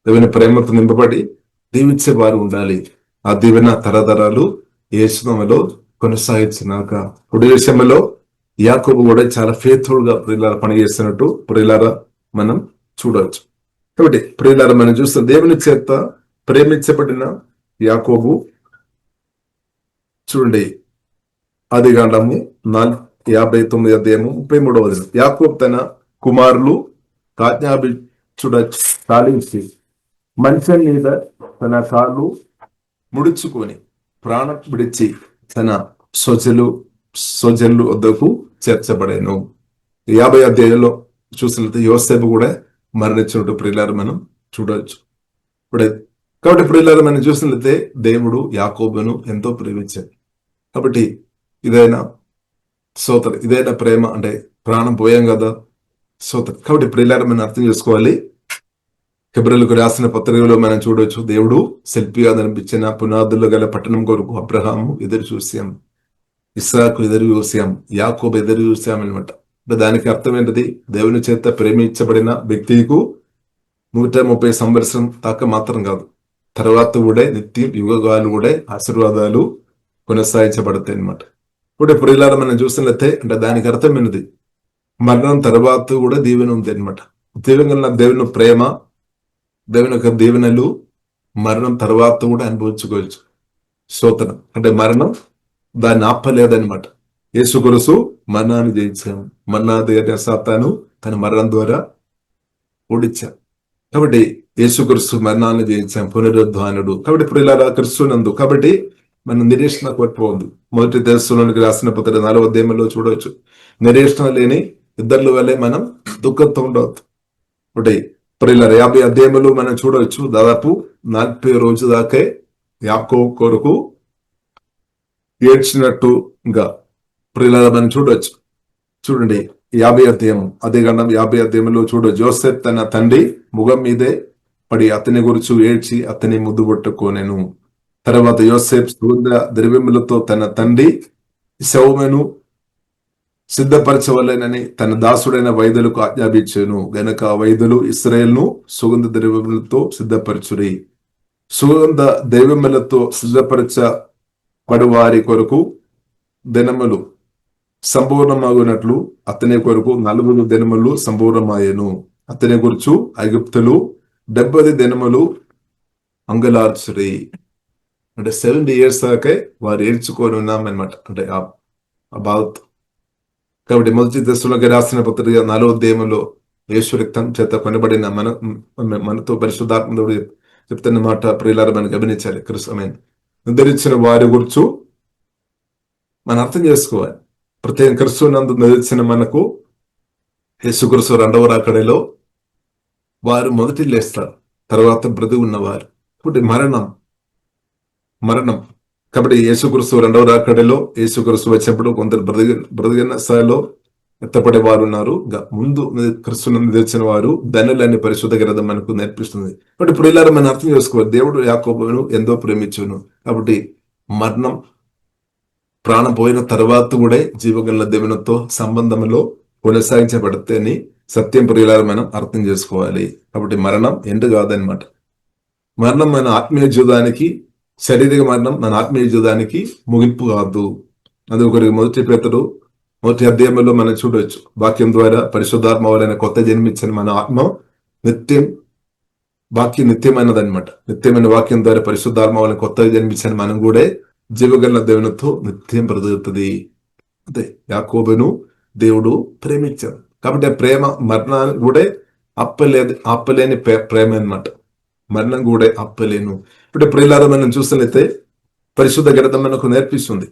Speaker 1: దేవుని ప్రేమతో నింపబడి దీవించేవారు ఉండాలి. ఆ దీవెన తరతరాలు యేసునామములో కొనసాగించినాక. ఇప్పుడు విషయంలో యాకోబు కూడా చాలా ఫెయిత్ఫుల్ గా ప్రియులారా పనిచేస్తున్నట్టు ప్రియులారా మనం చూడవచ్చు. కాబట్టి ప్రియులారా మనం చూస్తాం దేవుని చేత ప్రేమించబడిన యాకోబు చూడండి. ఆదికాండము 59 అధ్యాయము 33వ వచనం. యాకోబు తన కుమారులు ఆజ్ఞాపించుట చాలించి మంచం మీద తన కాళ్ళు ముడుచుకొని ప్రాణం విడిచి తన సోజలు వద్దకు చేర్చబడాను. 50 అధ్యాయంలో చూసినట్లయితే యోసేపు కూడా మరణించినట్టు ప్రియులారా మనం చూడవచ్చు. కాబట్టి ప్రియులారా మనం చూసినట్లయితే దేవుడు యాకోబును ఎంతో ప్రేమించాడు. కాబట్టి ఇదైనా ప్రేమ అంటే ప్రాణం పోయాం కదా సోదరు. కాబట్టి ప్రియులారా మనం అర్థం చేసుకోవాలి. హెబ్రీయులకు రాసిన పత్రికలో మనం చూడవచ్చు, దేవుడు శిల్పిగా అనిపించిన పునాదులు గల పట్టణం కొరకు అబ్రహాము ఎదురు చూసాం, ఇస్సాకు ఎదురు చూసాం, యాకోబు ఎదురు చూసాం అనమాట. దానికి అర్థం ఏంటది? దేవుని చేత ప్రేమించబడిన వ్యక్తికు 130 సంవత్సరం దాకా మాత్రం కాదు, తర్వాత కూడా నిత్యం యుగాలు కూడా ఆశీర్వాదాలు కొనసాగించబడతాయి అనమాట. ఇప్పుడు ప్రియులారా మనం చూసినట్లయితే అంటే దానికి అర్థమైనది మరణం తర్వాత కూడా దీవెన ఉంది అనమాట. దీవెన దేవుని ప్రేమ, దేవుని యొక్క దీవెనలు మరణం తర్వాత కూడా అనుభవించుకోవచ్చు. స్తోత్రం. అంటే మరణం దాన్ని ఆపలేదనమాట. యేసు కొరకు మరణాన్ని జయించాము, మరణాన్ని సాతాను తన మరణం ద్వారా ఓడించాం. కాబట్టి యేసు క్రీస్తు మరణాన్ని జయించాం, పునరుద్ధానుడు. కాబట్టి ఇప్పుడు ఇలా క్రీస్తునందు కాబట్టి మనం నిరీక్షణ కోల్పోవద్దు. 1 దశలోనికి రాసిన పత్రిక 4వ అధ్యాయంలో చూడవచ్చు, నిరీక్షణ లేని ఇద్దరు వల్లే మనం దుఃఖంతో ఉండవద్దు. ఒకటి ప్రియుల 50 అధ్యాయములు మనం చూడవచ్చు. దాదాపు 40 రోజుల దాకే యాకోబు కొరకు ఏడ్చినట్టుగా ప్రియుల మనం చూడవచ్చు. చూడండి 50 అధ్యాయము, అదే గండం 50 అధ్యాయంలో చూడవచ్చు. యోసేపు తన తండ్రి ముఖం మీదే పడి అతని గురించి ఏడ్చి అతని ముద్దు పట్టుకోనెను. తర్వాత యోసేపు సుగంధ ద్రవ్యములతో తన తండ్రి శవమును సిద్ధపరచవలెనని తన దాసుడైన వైద్యులకు ఆజ్ఞాపించాను. గనక వైద్యులు ఇశ్రాయేలును సుగంధ ద్రవ్యములతో సిద్ధపరచురి. సుగంధ దైవములతో సిద్ధపరచబడు వారి కొరకు దినములు సంపూర్ణమగునట్లు అతని కొరకు 4 దినములు సంపూర్ణమాయెను. అతని గురించి ఐగుప్తులు 70 దినములు అంగలార్చురి. అంటే 70 years దాకే వారు ఏడ్చుకొని ఉన్నామన్నమాట. అంటే ఆ బాధతో. కాబట్టి మొదటి దశలోకి రాసిన పత్రిక 4వ అధ్యాయంలో యేసు రక్తం చేత కొనబడిన మనతో పరిశుద్ధాత్ముడు చెప్తున్న మాట ప్రియులారా మనం గమనించాలి. క్రిస్తమైన నిద్రించిన వారి గురించి మనం అర్థం చేసుకోవాలి. ప్రత్యేక క్రిస్తు నందు నిలిచిన మనకు యేసుక్రీస్తు 2వ రాకడలో వారు మొదటి లేస్తారు, తర్వాత బ్రతి ఉన్నవారు. ఇప్పుడు మరణం కాబట్టి యేసుక్రీస్తు 2వ రాకడలో యేసుక్రీస్తు వచ్చినప్పుడు కొందరు బ్రతికిన స్థాయిలో ఎత్తపడే వారు ఉన్నారు. ముందు క్రిస్తును నిలిచిన వారు ధనులని పరిశుద్ధ గ్రంథం మనకు నేర్పిస్తుంది. కాబట్టి ఇప్పుడు ఇలా మనం అర్థం చేసుకోవాలి. దేవుడు యాకోబును ఎంతో ప్రేమించును. కాబట్టి మరణం ప్రాణం పోయిన తర్వాత కూడా జీవగల దేవునితో సంబంధంలో కొనసాగించబడితే అని సత్యం ప్రియులారా మనం అర్థం చేసుకోవాలి. కాబట్టి మరణం ఎండు కాదనమాట. మరణం మన ఆత్మీయ జీవితానికి, శారీరక మరణం మన ఆత్మీయ జీవితానికి ముగింపు కాదు. అది ఒకరికి మొదటి అధ్యాయంలో మనం చూడవచ్చు. వాక్యం ద్వారా పరిశుద్ధాత్మ వలన కొత్త జన్మించిన మన ఆత్మ వాక్యం నిత్యమైనది అనమాట. నిత్యమైన వాక్యం ద్వారా పరిశుద్ధాత్మ వలన కొత్తగా జన్మించిన మనం కూడా జీవగల దేవునితో నిత్యం బ్రతుకుతుంది. అదే యాకోబును దేవుడు ప్రేమించాడు. కాబట్టి ఆ ప్రేమ మరణాన్ని కూడా ఆపలేని ప్రేమ అన్నమాట. మరణం కూడా ఆపలేను. ఇప్పుడు ప్రియులారా మనం చూసినట్లయితే పరిశుద్ధ గ్రంథం మనకు నేర్పిస్తుంది.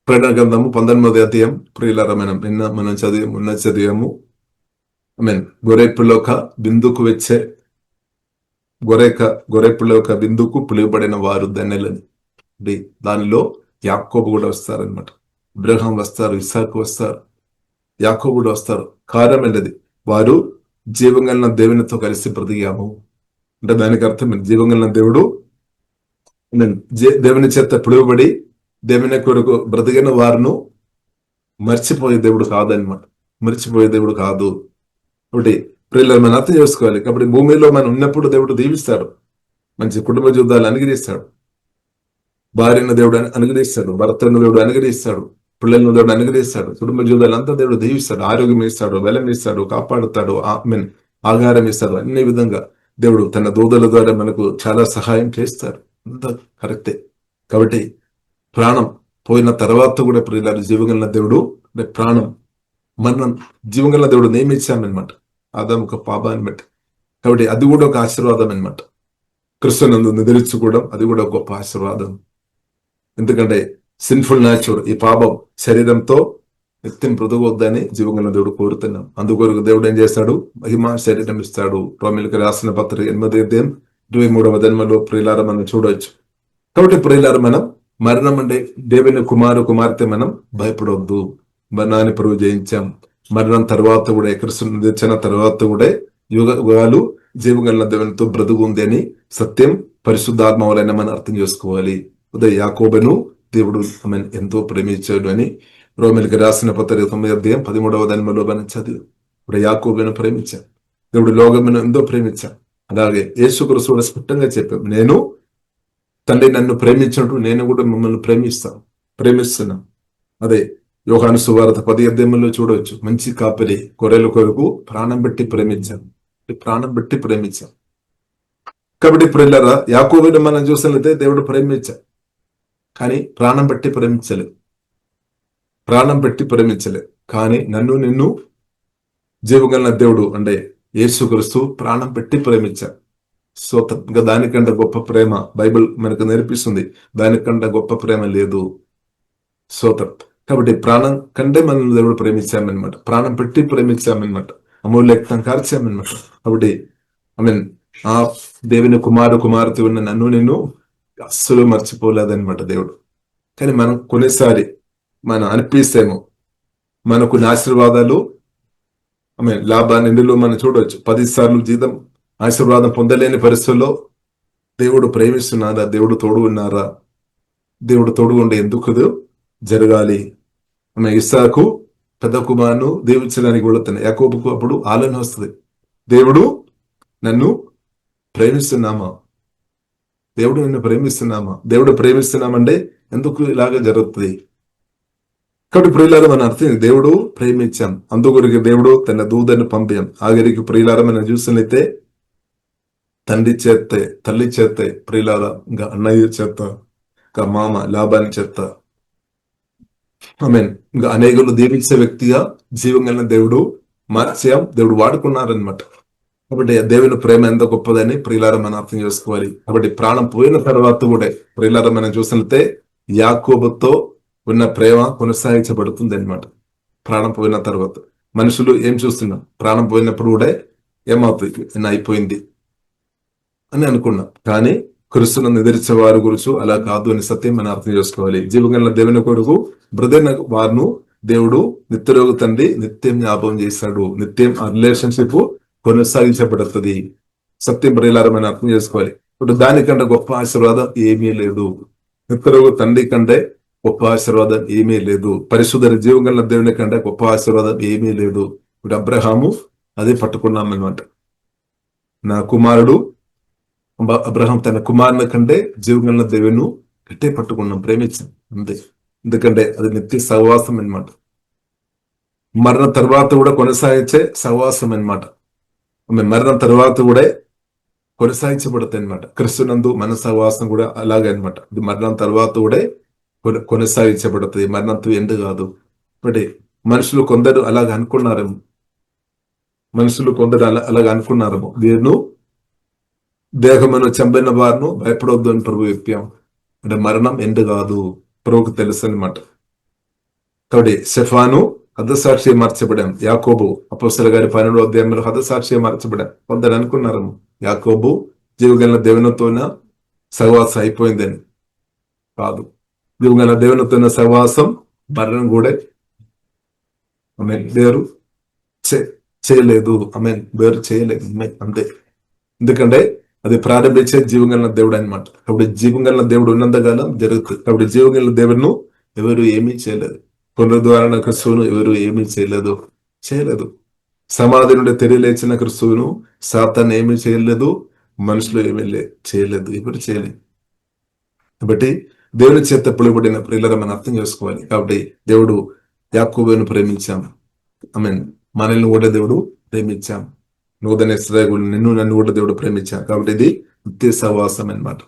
Speaker 1: ప్రకటన గ్రంథము 19వ అధ్యాయం ప్రియులారా మనం చదివాము. గొర్రెపిల్లొక బిందుకు వచ్చే గొర్రెపిల్లొక బిందుకు పిలువబడిన వారు ధన్యులని. దానిలో యాకోబు కూడా వస్తారనమాట. అబ్రహాం వస్తారు, ఇస్సాకు వస్తారు, యాకోబు కూడా వస్తారు. కారణం ఏంటది? వారు జీవంగల దేవునితో కలిసి బ్రతికాము అంటే దానికి అర్థం జీవంగల దేవుడు దేవుని చేత పిలువబడి దేవుని కొరకు బ్రతికిన వారును మర్చిపోయే దేవుడు కాదనమాట. మర్చిపోయే దేవుడు కాదు. కాబట్టి ప్రియులను మనం అర్థం చేసుకోవాలి. కాబట్టి భూమిలో మనం ఉన్నప్పుడు దేవుడు దీవిస్తాడు, మంచి కుటుంబ జీవితాలు అనుగ్రహిస్తాడు, భార్యను దేవుడు అనుగ్రహిస్తాడు, భర్తను దేవుడు అనుగ్రహిస్తాడు, పిల్లలను దేవుడు అనుగ్రహిస్తాడు, కుటుంబ జీవితాలు అంతా దేవుడు దీవిస్తాడు, ఆరోగ్యం ఇస్తాడు, బలం ఇస్తాడు, కాపాడుతాడు, ఆహారం ఇస్తాడు. అన్ని విధంగా దేవుడు తన దూతల ద్వారా మనకు చాలా సహాయం చేస్తాడు. అంతా కరెక్టే. కాబట్టి ప్రాణం పోయిన తర్వాత కూడా ప్రియులారు జీవగల దేవుడు ప్రాణం మరణం జీవగల దేవుడు నియమించామన్నమాట ఆదాము ఒక పాపాన్ని బట్టి. కాబట్టి అది కూడా ఒక ఆశీర్వాదం అనమాట. క్రిస్తునందు నిద్రించుకోవడం అది కూడా ఒక గొప్ప ఆశీర్వాదం. ఎందుకంటే సిన్ఫుల్ నేచర్, ఈ పాపం శరీరంతో నిత్యం బ్రతకొద్దని జీవగల దేవుడు కోరుతున్నాం. అందుకొరకు దేవుడు ఏం చేస్తాడు? మహిమ శరీరం ఇస్తాడు. రోమిలకు రాసిన పత్రిక 8వ అధ్యాయం 23వ వచనంలో ప్రియులారా మనం చూడవచ్చు. కాబట్టి ప్రియులారా మనం మరణం అంటే దేవుని కుమార్తె మనం భయపడవద్దు. మరణాన్ని పరువు జయించాం. మరణం తర్వాత కూడా క్రిస్తును తెచ్చిన తర్వాత కూడా యుగాలు జీవగల దేవునితో బ్రతుకుంది అని సత్యం పరిశుద్ధాత్మ వలన మనం అర్థం చేసుకోవాలి. ఉదయ యాకోబును దేవుడు ఎంతో ప్రేమించాడు అని రోమిలకు రాసిన పత్రిక 9వ అధ్యాయం 13వ వచనంలో మనం చదివి. ఇప్పుడు యాకోబును ప్రేమించాం, దేవుడు లోకమును ఎంతో ప్రేమించాం. అలాగే యేసుక్రీస్తు కూడా స్పష్టంగా చెప్పాం, నేను తండ్రి నన్ను ప్రేమించినట్టు నేను కూడా మిమ్మల్ని ప్రేమిస్తున్నా. అదే యోహాను సువార్త 10వ అధ్యాయంలో చూడవచ్చు. మంచి కాపరి గొర్రెల కొరకు ప్రాణం పెట్టి ప్రేమించాం. కాబట్టి ప్రియులారా యాకోబును మనం చూసినట్లయితే దేవుడు ప్రేమించాం, కానీ ప్రాణం పెట్టి ప్రేమించలే. కానీ నిన్ను జీవగల దేవుడు అంటే యేసుక్రీస్తు ప్రాణం పెట్టి ప్రేమించారు. ఇంకా దానికంటే గొప్ప ప్రేమ బైబిల్ మనకు నేర్పిస్తుంది. దానికంటే గొప్ప ప్రేమ లేదు. కాబట్టి ప్రాణం కంటే మనం దేవుడు ప్రేమించామన్నమాట. ప్రాణం పెట్టి ప్రేమించామన్నమాట. అమూల్య రక్తం కార్చామన్నమాట. కాబట్టి ఆ దేవుని కుమార్తె ఉన్న నిన్ను అస్సలు మర్చిపోలేదన్నమాట దేవుడు. కానీ మనం కొన్నిసారి మనం అనిపిస్తేమో మనకు ఆశీర్వాదాలు లాభాన్ని ఇందులో మనం చూడవచ్చు. 10 సార్లు జీతం ఆశీర్వాదం పొందలేని పరిస్థితుల్లో దేవుడు ప్రేమిస్తున్నారా? దేవుడు తోడు ఉన్నారా? దేవుడు తోడు ఉండే ఎందుకు జరగాలి? ఇస్సాకు పెద్ద కుమారును దీవించడానికి వెళుతున్నాయి. యాకోబుకు అప్పుడు ఆలోచన వస్తుంది, దేవుడు నన్ను ప్రేమిస్తున్నామా? దేవుడు నిన్ను ప్రేమిస్తున్నామా? దేవుడు ప్రేమిస్తున్నామంటే ఎందుకు ఇలాగ జరుగుతుంది? కాబట్టి ప్రియులారా, మన అర్థం దేవుడు ప్రేమించాం, అందుకొరకు దేవుడు తన దూతను పంపాం. ఆఖరికి ప్రియులారా మనం చూసినట్లయితే తండ్రి చేస్తే, తల్లి చేస్తే, ప్రియులారా ఇంకా అన్నయ్య చేత, ఇంకా మామ లాభాన్ని చేత, మీన్ ఇంకా అనేకులు దీవించే వ్యక్తిగా జీవం కలిగిన దేవుడు మార్చాం, దేవుడు వాడుకున్నారనమాట. కాబట్టి దేవుని ప్రేమ ఎంత గొప్పదని ప్రియులారా మనం అర్థం చేసుకోవాలి. కాబట్టి ప్రాణం పోయిన తర్వాత కూడా ప్రియులారా మనం చూసినట్లయితే యాకోబుతో ఉన్న ప్రేమ కొనసాగించబడుతుంది అనమాట. ప్రాణం పోయిన తర్వాత మనుషులు ఏం చూస్తున్నాం? ప్రాణం పోయినప్పుడు కూడా ఏమవుతుంది, అయిపోయింది అని అనుకున్నాం. కానీ క్రీస్తును ఎదిరించే వారి గురించి అలా కాదు అని సత్యం మనం అర్థం చేసుకోవాలి. జీవగల దేవుని కొడుకు బ్రదర్ వారిను దేవుడు నిత్యరోగు తండ్రి నిత్యం జ్ఞాపకం చేశాడు. నిత్యం ఆ రిలేషన్షిప్ కొనసాగించబడుతుంది. సత్యం ప్రియులారా మనం అర్థం చేసుకోవాలి. ఇప్పుడు దానికంటే గొప్ప ఆశీర్వాదం ఏమీ లేదు. నిత్యరోగు తండ్రి కంటే గొప్ప ఆశీర్వాదం ఏమీ లేదు. పరిశుద్ధ జీవగల దేవుని కంటే గొప్ప ఆశీర్వాదం ఏమీ లేదు. ఇప్పుడు అబ్రహాము అదే పట్టుకున్నాం అనమాట. నా కుమారుడు అబ్రహాం తన కుమారుని కంటే జీవగల దేవుని గట్టే పట్టుకున్నాం, ప్రేమించాం అంతే. ఎందుకంటే అది నిత్య సహవాసం అనమాట. మరణం తర్వాత కూడా కొనసాగించే సహవాసం అనమాట. మరణం తర్వాత కూడా కొనసాగించబడతాయి అనమాట. క్రీస్తునందు మన సహవాసం కూడా అలాగే అనమాట. ఇది మరణం తర్వాత కూడా కొనసాగించబడుతుంది. మరణంతో ఎండు కాదు. అంటే మనుషులు కొందరు అలాగ అనుకున్నారేమో, అలాగ అనుకున్నారేమో, వీరును దేహమును చంపిన వారిను భయపడవద్దు అని ప్రభు చెప్పాం. అంటే మరణం ఎండు కాదు, ప్రభుకు తెలుసు అనమాట. కాబట్టి సెఫాను హతసాక్షి మార్చబడాం. యాకోబు అపోస్తలుల గారి 12వ అధ్యాయంలో హతసాక్షి మార్చబడాం. కొందరు అనుకున్నారేమో యాకోబు జీవగల దేవునితోన సహవాసం అయిపోయిందని. కాదు, జీవగల దేవునితోన సహవాసం మరణం కూడా వేరు చేయలేదు. వేరు చేయలేదు అంతే. ఎందుకంటే అది ప్రారంభించే జీవగల దేవుడు అనమాట. కాబట్టి జీవగల దేవుడు ఉన్నంతకాలం జరుగుతుంది. కాబట్టి జీవగల దేవుడును ఎవరు ఏమీ చేయలేదు. పునరుద్ధారణ క్రిస్తువును ఎవరు ఏమీ చేయలేదు. సమాధి నుండి తెలియలేచిన క్రిస్తువును సాతాను ఏమీ చేయలేదు, మనుషులు ఏమీ చేయలేదు, ఎవరు చేయలేదు. కాబట్టి దేవుని చేత పిలువబడిన ప్రియులరా మనం అర్థం చేసుకోవాలి. కాబట్టి దేవుడు యాకోబును ప్రేమించాం, మనల్ని కూడా దేవుడు ప్రేమించాం. నూతన ఇశ్రాయేలు నన్ను కూడా దేవుడు ప్రేమించాం. కాబట్టి ఇది నిత్య సహవాసం అనమాట,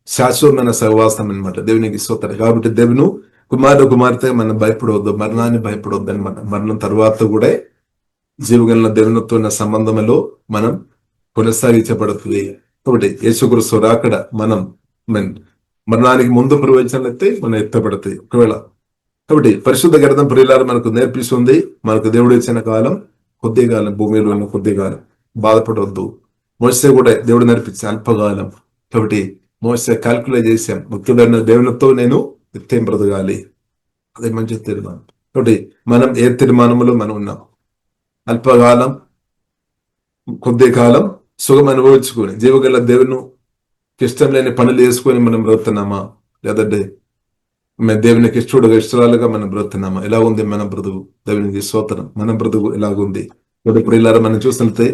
Speaker 1: శాశ్వతమైన సహవాసం అనమాట. దేవునికి స్తోత్రం. కాబట్టి దేవుని కుమార్తె మనం భయపడవద్దు, మరణాన్ని భయపడవద్దు అనమాట. మరణం తర్వాత కూడా జీవగల దేవునితో ఉన్న సంబంధంలో మనం కొనసాగించబడుతుంది. కాబట్టి యేసుక్రీస్తు రాకడ మనం మరణానికి ముందు ప్రవేశించినట్లయితే మనం ఎత్తబడుతుంది ఒకవేళ. కాబట్టి పరిశుద్ధ గ్రంథం ప్రియులారా మనకు నేర్పిస్తుంది, మనకు దేవుడు ఇచ్చిన కాలం కొద్ది కాలం, భూమిలో ఉన్న కొద్ది కాలం, బాధపడవద్దు. మోసే కూడా దేవుడు నేర్పించే అల్పకాలం. కాబట్టి మోసే క్యాల్కులేట్ చేశాం, ముఖ్యమైన దేవునితో నేను నిత్యం బ్రతకాలి, అదే మంచి తీర్మానం. కాబట్టి మనం ఏ తీర్మానంలో మనం ఉన్నాం? అల్పకాలం, కొద్ది కాలం సుఖం అనుభవించుకొని జీవగల దేవుని ఇష్టం లేని పనులు వేసుకొని మనం బ్రతున్నామా? లేదంటే దేవునికి ఇష్టడుగా ఇష్టాలుగా మనం బ్రతున్నామా? ఎలా ఉంది మన బ్రతుకు? దేవునికి స్తోత్రం. మన బ్రతుకు ఎలాగుంది? ప్రియులారా మనం చూసినట్లయితే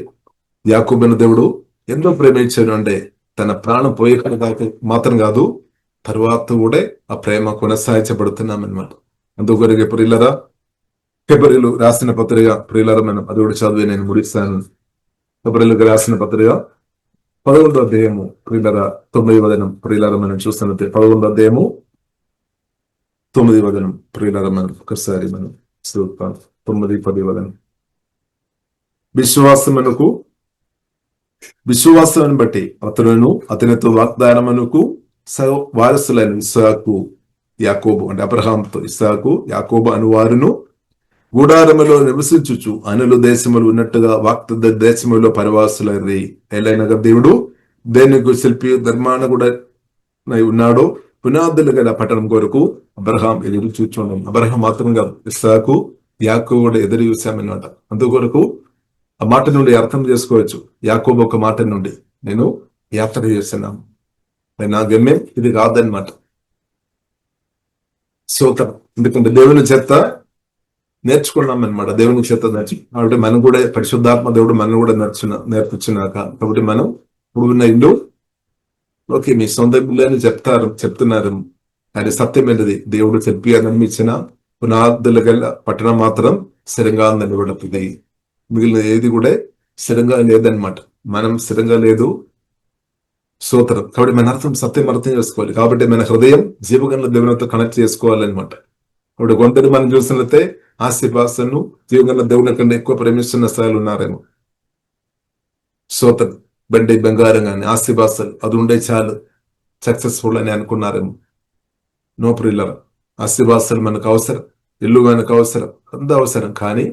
Speaker 1: యాకోబును దేవుడు ఎంతో ప్రేమించాడు. అంటే తన ప్రాణం పోయే దాకా మాత్రం కాదు, తర్వాత కూడా ఆ ప్రేమ కొనసాగించబడుతున్నాం అనమాట. అందుకొరకు ప్రియులారా ఫిబ్రవరిలో రాసిన పత్రిక ప్రియులారా మనం అది కూడా చదివి నేను ముడిస్తాను. ఫిబ్రవరిలోకి రాసిన పత్రిక 11వ అధ్యాయము ప్రియులారా 9వ వచనం ప్రియులారా మనం చూస్తున్నట్టే 11వ అధ్యాయము 9వ వచనం ప్రియులారా మనం ఒకసారి మనం 9-10 వచనం. విశ్వాసమును బట్టి అతనును అతనితో వాగ్దానమునకు వారసులైన ఇస్సాకు యాకోబు, అంటే అబ్రహాంతో ఇస్సాకు యాకోబు అనువారును గుడారములో నివసించుచు అనులు దేశములు ఉన్నట్టుగా వాగ్దత్త దేశములో పరివాసులై ఎలైనగా దేవుడు దేనికి శిల్పి ధర్మానుగుడ ఉన్నాడో పునాదులు గల పట్టణం కొరకు అబ్రహాం ఎదురు చూచున్నాం. అబ్రహాం మాత్రం కాదు, ఇస్సాకు యాకోబు కూడా ఎదురు చూశామన్నమాట. అందుకొరకు ఆ మాట నుండి అర్థం చేసుకోవచ్చు. యాకోబు ఒక మాట నుండి నేను యాత్ర చేస్తున్నాను, నా గమ్యం ఇది కాదనమాట. స్తోత్రం. ఎందుకంటే దేవుని చేత నేర్చుకున్నాం అనమాట. దేవుని చేత కాబట్టి మనం కూడా పరిశుద్ధాత్మ దేవుడు మనం కూడా నేర్పించినాక, కాబట్టి మనం ఇప్పుడు ఉన్న ఇల్లు ఓకే మీ సొంత ఇల్లు అని చెప్తున్నారు. అది సత్యమైనది. దేవుడు చెప్పి నమ్మించిన పునాదుల గల పట్టణం మాత్రం స్థిరంగా నిలబడుతుంది. మిగిలిన ఏది కూడా స్థిరంగా లేదనమాట. మనం స్థిరంగా లేదు. స్తోత్రం. కాబట్టి మన సత్యం అర్థం చేసుకోవాలి. కాబట్టి మన హృదయం జీవగల దేవునితో కనెక్ట్ చేసుకోవాలన్నమాట. ఇప్పుడు కొందరు మనం చూసినట్లయితే ఆస్తిపాస్తులను జీవగల దేవుని కన్నా ఎక్కువ ప్రేమిస్తున్న స్థాయిలు ఉన్నారేమో. స్తోత్రం. బండి బంగారం కానీ ఆస్తిపాస్తులు అది ఉండే చాలు సక్సెస్ఫుల్ అని అనుకున్నారేమో. నో ప్రిల్లర్. ఆస్తిపాస్తులు మనకు అవసరం, ఇల్లు మనకు అవసరం, అంత అవసరం. కానీ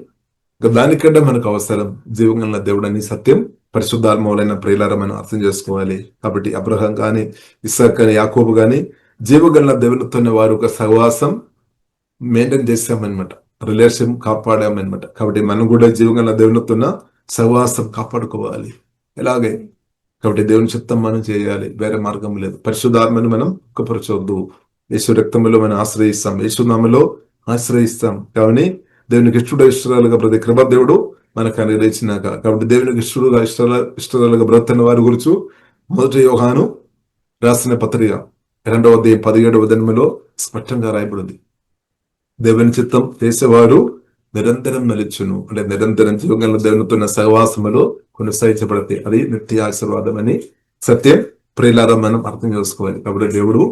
Speaker 1: దానికంటే మనకు అవసరం జీవగల దేవుడు అని సత్యం పరిశుద్ధాత్మలైన ప్రియులారా మనం అర్థం చేసుకోవాలి. కాబట్టి అబ్రహాం గాని, ఇస్సాక్ గాని, యాకోబు గాని జీవగల దేవునితో వారు ఒక సహవాసం మెయింటైన్ చేశామన్నమాట. రిలేషన్ కాపాడామన్నమాట. కాబట్టి మనం కూడా జీవగల దేవునితో సహవాసం కాపాడుకోవాలి. ఎలాగే కాబట్టి దేవుని చిత్తం మనం చేయాలి. వేరే మార్గం లేదు. పరిశుద్ధాత్మని మనం ఒక్కపరచవద్దు. యేసు రక్తంలో మనం ఆశ్రయిస్తాం, యేసునామలో ఆశ్రయిస్తాం. కాబట్టి దేవునికి ఇష్టరాలుగా ప్రతి కృప దేవుడు మనకు అనుగ్రహించినాక. కాబట్టి దేవునికి ఇష్టరాలుగా బ్రతున్న వారి గురించి 1 యోహాను రాసిన పత్రిక 2వ అధ్యాయం 17వ వచనములో స్పష్టంగా రాయబడింది. దేవుని చిత్తం చేసేవారు నిరంతరం నిలుచును. అంటే నిరంతరం జీవగల దేవునితో సహవాసములో కొనసాగించబడతాయి. అది నిత్య ఆశీర్వాదం అని సత్యం ప్రియులారా మనం అర్థం చేసుకోవాలి. కాబట్టి దేవుడు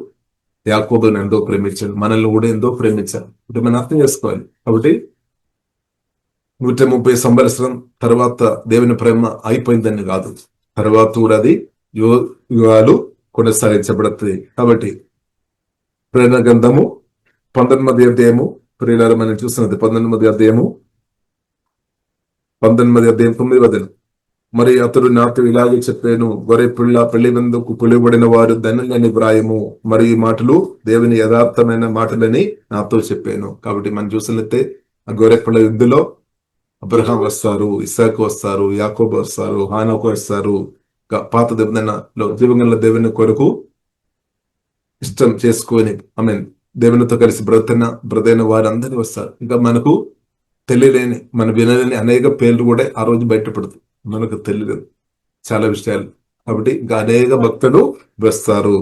Speaker 1: యాకోబును ఎంతో ప్రేమించాడు, మనల్ని కూడా ఎంతో ప్రేమించాడు. అంటే మనం అర్థం చేసుకోవాలి. కాబట్టి 130 సంవత్సరం తర్వాత దేవుని ప్రేమ అయిపోయిందని కాదు, తర్వాత కూడా అది యుగాలు కొనసాగించబడుతుంది. కాబట్టి ప్రేరణ గ్రంథము 19వ అధ్యాయము ప్రియులారా మనం చూస్తున్నది 19వ అధ్యాయం 9వ వచనం. మరి అతడు నాతో ఇలాగే చెప్పాను, గొర్రె పిల్ల పెళ్లి మందుకు పిలువబడిన వారు ధన్యులని వ్రాయము. మరి ఈ మాటలు దేవుని యథార్థమైన మాటలని నాతో చెప్పాను. కాబట్టి మనం చూసినట్లయితే ఆ గొర్రె పిల్ల యుద్ధలో అబ్రహాం వస్తారు, ఇస్సాకు వస్తారు, యాకోబు వస్తారు, హానోకు వస్తారు. పాత నిబంధనలో జీవగల దేవుని కొరకు ఇష్టం చేసుకొని దేవునితో కలిసి బ్రతైన వారందరూ వస్తారు. ఇంకా మనకు తెలియలేని, మన వినలేని అనేక పేర్లు కూడా ఆ రోజు బయటపడుతుంది. మనకు తెలియదు చాలా విషయాలు. కాబట్టి ఇంకా అనేక భక్తులు వస్తారు.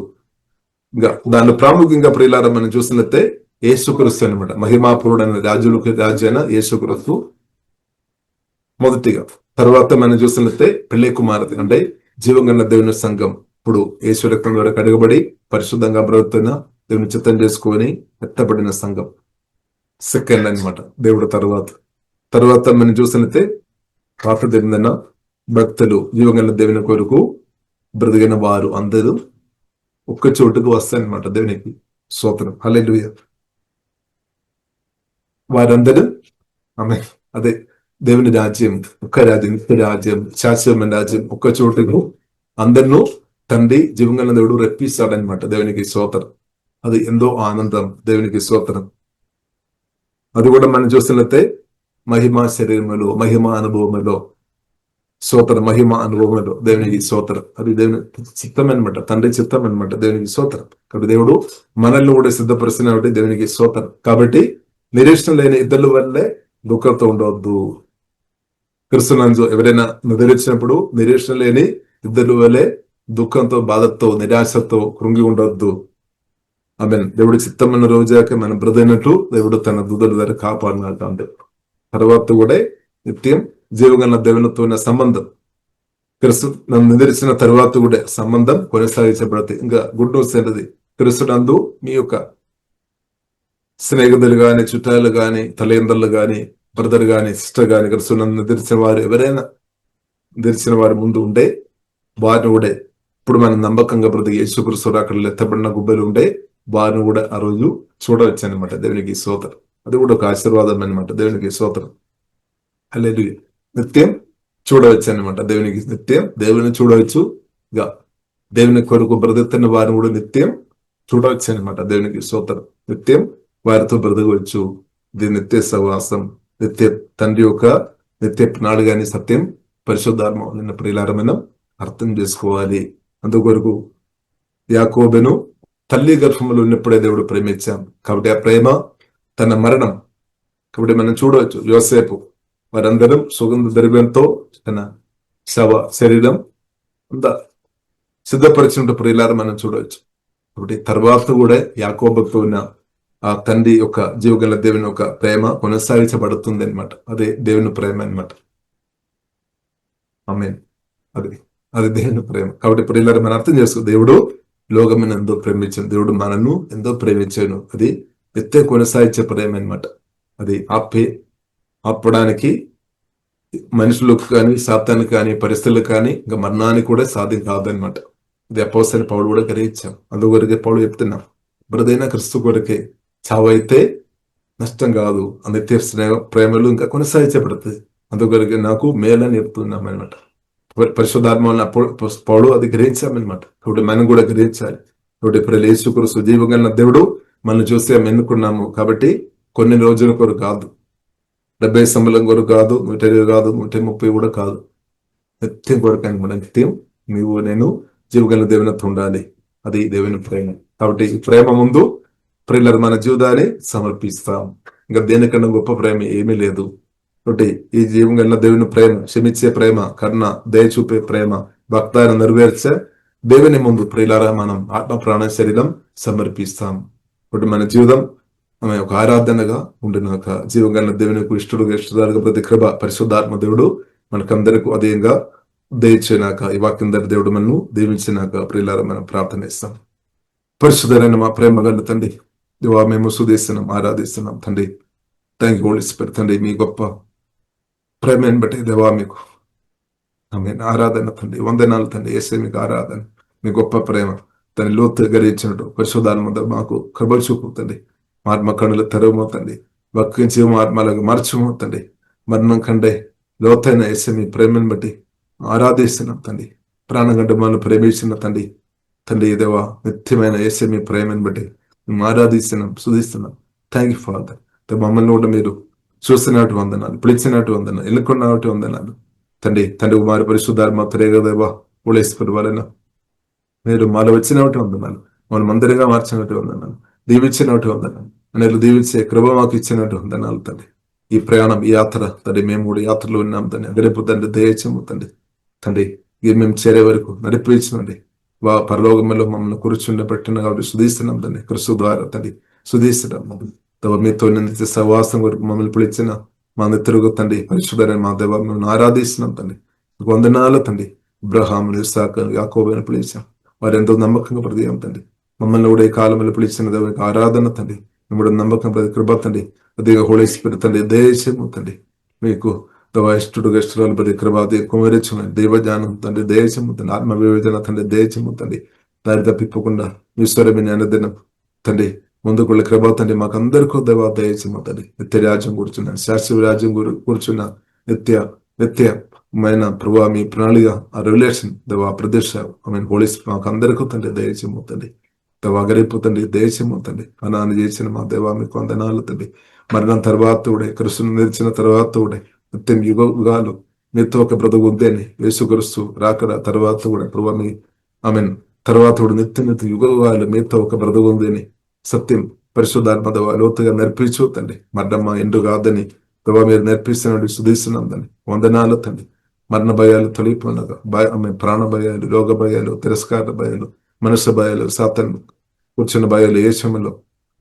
Speaker 1: ఇంకా దాని ప్రాముఖ్యంగా ప్రియులారా మనం చూసినట్లయితే యేసుక్రీస్తు అనమాట. మహిమాపురుడైన రాజులకు రాజైన యేసుక్రీస్తు మొదటిగా. తర్వాత మనం చూసినట్లయితే పెళ్లి కుమార్తె అంటే జీవగల దేవుని సంఘం. ఇప్పుడు యేసు రక్తం ద్వారా కడగబడి పరిశుద్ధంగా బ్రతుకుతున్న దేవుని చిత్తం చేసుకొని ఎత్తబడిన సంఘం సెకండ్ అనమాట. దేవుడు తర్వాత మనం చూసినట్లయితే పాత నిబంధన భక్తులు జీవగల దేవుని కొరకు బ్రతికిన వారు అందరూ ఒక్క చోటుకు వస్తారనమాట. దేవునికి స్తోత్రం. హల్లెలూయా. వారందరూ అదే దేవుని రాజ్యం, ఒక్క రాజ్యం, రాజ్యం, శాశ్వతమైన రాజ్యం, ఒక్క చోటుకు అందరినూ తండ్రి జీవగల దేవుడు రప్పిస్తాడనమాట. దేవునికి స్తోత్రం. అది ఎంతో ఆనందం. దేవునికి స్తోత్రం. అది కూడా మనం చూస్తున్నట్లయితే మహిమ శరీరములో, మహిమ అనుభవములో, స్తోత్రం, మహిమ అనుభవములో దేవునికి స్తోత్రం. అది దేవుని చిత్తం అనమాట, తండ్రి చిత్తం అనమాట. దేవునికి స్తోత్రం. కాబట్టి దేవుడు మనల్ని కూడా సిద్ధపరుస్తున్న దేవునికి స్తోత్రం. కాబట్టి నిరీక్షణ లేని ఇద్దరు వల్లే దుఃఖంతో ఉండవద్దు. క్రిస్తునందు ఎవరైనా నిద్రించినప్పుడు నిరీక్షణ లేని ఇద్దరు వల్లే దుఃఖంతో, బాధతో, నిరాశతో కృంగి ఉండవద్దు. దేవుడి చిత్తమైన రోజాక మనం బ్రదైనట్లు దేవుడు తన దూదల ద్వారా కాపాడినట్టు. తర్వాత కూడా నిత్యం జీవగల దేవునితో ఉన్న సంబంధం క్రిస్తు నిద్రించిన తర్వాత కూడా సంబంధం కొనసాగించబడుతుంది. ఇంకా గుడ్ న్యూస్ ఏంటది? క్రిస్తునందు మీ యొక్క స్నేహితులు గాని, చుట్టాలు గాని, తల్లిదండ్రులు గాని, బ్రదర్ గాని, సిస్టర్ గాని క్రిస్తునందు నిద్రించిన వారు ఎవరైనా నిద్రించిన వారి ముందు ఉండే వారిని కూడా ఇప్పుడు మనం నమ్మకంగా బ్రతికి యేసుక్రీస్తు అక్కడ ఎత్తబడిన గుబ్బలు ఉండే వారిని కూడా ఆ రోజు చూడవచ్చు అనమాట. దేవునికి స్తోత్రం. అది కూడా ఒక ఆశీర్వాదం అనమాట. దేవునికి స్తోత్రం. హల్లెలూయా. నిత్యం చూడవచ్చు అనమాట. దేవునికి నిత్యం దేవుని చూడవచ్చు. ఇక దేవుని కొరకు బ్రతుకుతున్న వారిని కూడా నిత్యం చూడవచ్చు అనమాట. దేవునికి స్తోత్రం. నిత్యం వారితో బ్రతకవచ్చు. ఇది నిత్య సహవాసం, నిత్య తండ్రి యొక్క నిత్య ప్రణాళిక సత్యం పరిశుద్ధాత్మ నిన్న ప్రియులారమైన అర్థం చేసుకోవాలి. అందుకొరకు యాకోబును తల్లి గర్భంలో ఉన్నప్పుడే దేవుడు ప్రేమించాం. కాబట్టి ఆ ప్రేమ తన మరణం. కాబట్టి మనం చూడవచ్చు యోసేపు వారందరం సుగంధ ద్రవ్యంతో తన శరీరం అంతా సిద్ధపరిచినట్టు ప్రియులారా మనం చూడవచ్చు. కాబట్టి తర్వాత కూడా యాకోబుతో ఉన్న ఆ తండ్రి యొక్క జీవగల దేవుని యొక్క ప్రేమ కొనసాగించబడుతుంది అనమాట. అదే దేవుని ప్రేమ అనమాట. ఆమె అది అది దేవుని ప్రేమ. కాబట్టి ప్రియులారా మనం అర్థం చేసుకో, దేవుడు లోకమును ఎంతో ప్రేమించాను, దేవుడు మనను ఎంతో ప్రేమించాను. అది ఎత్తే కొనసాగించే ప్రేమ అనమాట. అది ఆపడానికి మనుషులకు కానీ, సాతానికి కానీ, పరిస్థితులకు కానీ, ఇంకా మరణానికి కూడా సాధ్యం కాదనమాట. ఇది అపోస్తలుడైన పౌలు కూడా గ్రహించాం. అందుకొరకే పౌలు చెప్తున్నాం, బ్రదైన క్రీస్తు కొరకే చావైతే నష్టం కాదు, నిత్య ప్రేమలు ఇంకా కొనసాగించబడుతుంది. అందుకొరకే నాకు మేలని చెప్తున్నాం అనమాట. పరిశుద్ధాత్మ పౌలు అది గ్రహించామన్నమాట. కాబట్టి మనం కూడా గ్రహించాలి. కాబట్టి ఇప్పుడు యేసుక్రీస్తు సుజీవంగా దేవుడు మనం చూస్తే ఎన్నుకున్నాము. కాబట్టి కొన్ని రోజుల కొరకు కాదు, 70 సంవత్సరం కొరకు కాదు, 120 కాదు, 130 కూడా కాదు, నిత్యం కొరకు అనమాట. నిత్యం నీవు నేను జీవగల దేవునితో ఉండాలి. అది దేవుని ప్రేమ. కాబట్టి ఈ ప్రేమ ముందు ప్రియులారా మన జీవితాన్ని సమర్పిస్తాం. ఇంకా దేనికన్నా గొప్ప ప్రేమ ఏమీ లేదు. కాబట్టి ఈ జీవగల దేవుని ప్రేమ, క్షమించే ప్రేమ, కరుణ, దయ చూపే ప్రేమ, భక్తాన్ని నెరవేర్చే దేవుని ముందు ప్రియులారా మనం ఆత్మ ప్రాణ శరీరం సమర్పిస్తాం. కాబట్టి మన జీవితం ఆమె ఒక ఆరాధనగా ఉండిన ఒక జీవగల దేవునికి ఇష్టడుగా ప్రతి కృప పరిశుద్ధాత్మ దేవుడు మనకందరికీ అదేంగా దయచేనాక ఈ వాక్యం ధర దేవుడు మనను దీవించినాక ప్రియులారా మనం ప్రార్థన ఇస్తాం. పరిశుద్ధమైన మా ప్రేమ గల తండ్రి, దేవా మేము సుదేస్తున్నాం, ఆరాధిస్తున్నాం తండ్రి. థ్యాంక్ యూ హోలీ స్పిరిట్ తండ్రి, మీ గొప్ప ప్రేమని బట్టి దేవా మీకు ఆమె ఆరాధన తండ్రి. వందనాలు తండ్రి. యేసే మీకు ఆరాధన. మీ గొప్ప ప్రేమ తన లోతు గరించినట్టు పరిశుద్ధాత్మ మాకు కృప చూపుతండి. ఆత్మ కన్నులు తెరవమవుతండి, వక్కించి ఆత్మలకు మార్చమవుతండి. మరణం కంటే లోతైన యేసే మీ ప్రేమను బట్టి ఆరాధిస్తున్నాం తండ్రి. ప్రాణం కంటే మనం ప్రేమించిన తండ్రి. తండ్రి దేవా నిత్యమైన యేసే మీ ప్రేమను బట్టి మేము ఆరాధిస్తున్నాం, సుధిస్తున్నాం. Thank you father. మమ్మల్ని కూడా మీరు చూస్తున్నట్టు వందనాలు, పిలిచినట్టు వందనాలు, ఎన్నుకున్నట్టు వందనాలు తండ్రి. తండ్రి కుమారి పరిశుద్ధాత్మ త్రేగదేవా ఊళేశ్వరి వలన మీరు మాలో వచ్చినట్టు వందనాలు, మనం అందరిగా మార్చినట్టు వందనాలు, దీవించినట్టు వందనాలు, అనేలు దీవించే కృప మాకు ఇచ్చినట్టు వందనాలు తండ్రి. ఈ ప్రయాణం, ఈ యాత్ర తండ్రి, మేము కూడా యాత్రలో ఉన్నాం తండ్రి. గడిపు తండ్రి దయచేము తండ్రి. తండ్రి మేము చేరే వరకు నడిపించండి. పరలోకంలో మమ్మల్ని కూర్చుండి పెట్టిన కాబట్టి సుధీస్తున్నాం తండ్రి. క్రీస్తు ద్వారా తండ్రి సుధీస్తున్నాం. మీతో నిత్య సహవాసం వరకు మమ్మల్ని పిలిచిన మా మిత్రుడు తండ్రి పరిశుద్ధుడైన మా దేవ మేము ఆరాధిస్తున్నాం తండ్రి. వందనాలు తండ్రి. అబ్రహామును, ఇస్సాకును, యాకోబును పిలిచాం. వారు ఎంతో నమ్మకంగా ప్రతియం తండ్రి. మమ్మల్ని కూడా ఈ కాలంలో పిలిచిన దేవునికి ఆరాధన తండ్రి. మేము నమ్మకం ప్రతి కృప తండ్రి. అదిగా హోలీ స్పిరిట్ తండ్రి దయచేము తండ్రి. మీకు ఇష్టడుగా ఇష్టాలు ప్రతి కృప కుమరించమని దైవజ్ఞానం తండ్రి దయచేము తండ్రి. ఆత్మ వివేచన తండ్రి దయచేము తండ్రి. దారి తప్పిపోకుండా ఈశ్వరమైన అనుదినం తండ్రి ముందుకు వెళ్ళి కృప తండ్రి మాకు అందరికీ దేవా దయచేము తండ్రి. నిత్య రాజ్యం కూర్చున్నాను, శాశ్వత రాజ్యం కూర్చున్న నిత్యమైన ప్రభావ మీ ప్రణాళిక ఆ రెవల్యూషన్ దేవా ప్రదేశ హోలీ మాకు అందరికీ తండ్రి దయచేము తండ్రి. దేవా గరిపోతండి దయచేము తండ్రి. అనాన్ని చేసిన మా దేవా మీకు వందనాలు తండ్రి. మరణం తర్వాత కూడా కృష్ణను నిలిచిన తర్వాత కూడా నిత్యం యుగాలు మీతో ఒక బ్రతుకు ఉందేని యేసుక్రీస్తు రాకడ తర్వాత కూడా ప్రభావ మీ తర్వాత కూడా నిత్య యుగాలు మీతో ఒక బ్రతుకు ఉందని సత్యం పరిశుద్ధాత్మ దేవా లోతుగా నేర్పించు తండ్రి. మరణమ్మ ఎండు కాదని దేవా మీరు నేర్పిస్తున్నట్టు సుధీస్తున్నాం తండ్రి. వందనాలు తండ్రి. మరణ భయాలు తొలిపోయినగా ప్రాణ భయాలు, రోగ భయాలు, తిరస్కార భయాలు, మనసు భయాలు, సాతాను కూర్చున్న భయాలు ఏ సమయంలో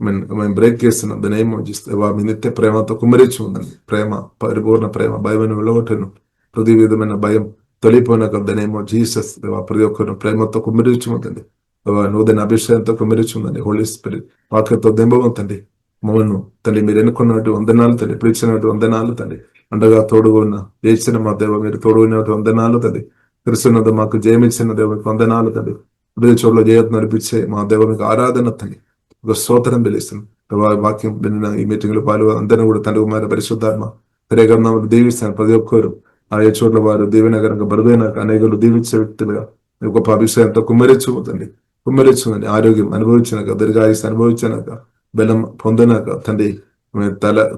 Speaker 1: మేము బ్రేక్ చేస్తున్నాం. దాన్ని ఏమో చేస్తే మీ నిత్య ప్రేమతో కుమరించి ఉందండి. ప్రేమ, పరిపూర్ణ ప్రేమ, భయమైన విలువటను ప్రతి విధమైన భయం తొలిపోయినాక దాని ఏమో జీసస్ ప్రతి ఒక్కరు ప్రేమతో కుమరించుందండి. నూతన అభిషేకంతో కుమరించుందండి. హోలీ స్పిరిట్ వాక్యతో దెంబవుతండి. మమ్మల్ని తండ్రి మీరు ఎన్నుకున్నట్టు వందనాలు తండ్రి. పిలిచినట్టు వందనాలు తండ్రి. అండగా తోడుగా ఉన్న చేసిన మా దేవ మీరు తోడుగున్నట్టు వందనాలు తండ్రి. తెలుసున్నది మాకు జయమిచ్చిన దేవునికి వందనాలు తండ్రి. హృదయ చోట్ల జయత నడిపించే మా దేవ మీకు ఆరాధన తండ్రి. ఒక స్తోత్రం పిలుస్తున్నాం. వాక్యం విన్న ఈ మీటింగ్ లో అందరినీ కూడా తండ్రి కుమార పరిశుద్ధాత్మ తిరేగన్నా దీవిస్తాను. ప్రతి ఒక్కరు ఆయా చోట్ల వారు దీవెనగరంగా బరుదైన అనేకలు దీవించే వ్యక్తులుగా గొప్ప అభిషేకంతో కుమ్మరించుకుందండి. ఆరోగ్యం అనుభవించినాక, దీర్ఘాయుస్ అనుభవించినాక, బలం పొందినాక తండ్రి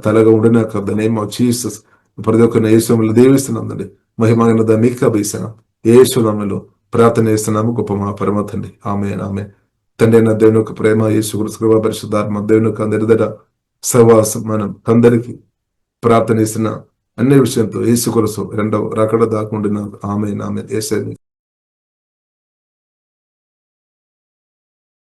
Speaker 1: తలగా ఉండినాక దాని ఏమో జీసస్ ప్రతి ఒక్కరిని యేసులో దీవిస్తున్నాండి. మహిమగల మీకు అభిషేకం యేసునామములో ప్రార్థన చేస్తున్నాము గొప్ప మా పరమ తండ్రి. ఆమేన్ ఆమేన్. తండ్రి అయిన దేవుని యొక్క ప్రేమ, యేసుక్రీస్తు కృప, పరిశుద్ధాత్మ దేవుని యొక్క అందరిదట సహవాసం మనం అందరికీ ప్రార్థన చేస్తున్న అన్ని విషయంతో యేసుక్రీస్తు రెండవ రాకడ దాకా ఉండిన ఆమేన్ ఆమేన్. యేసయ్య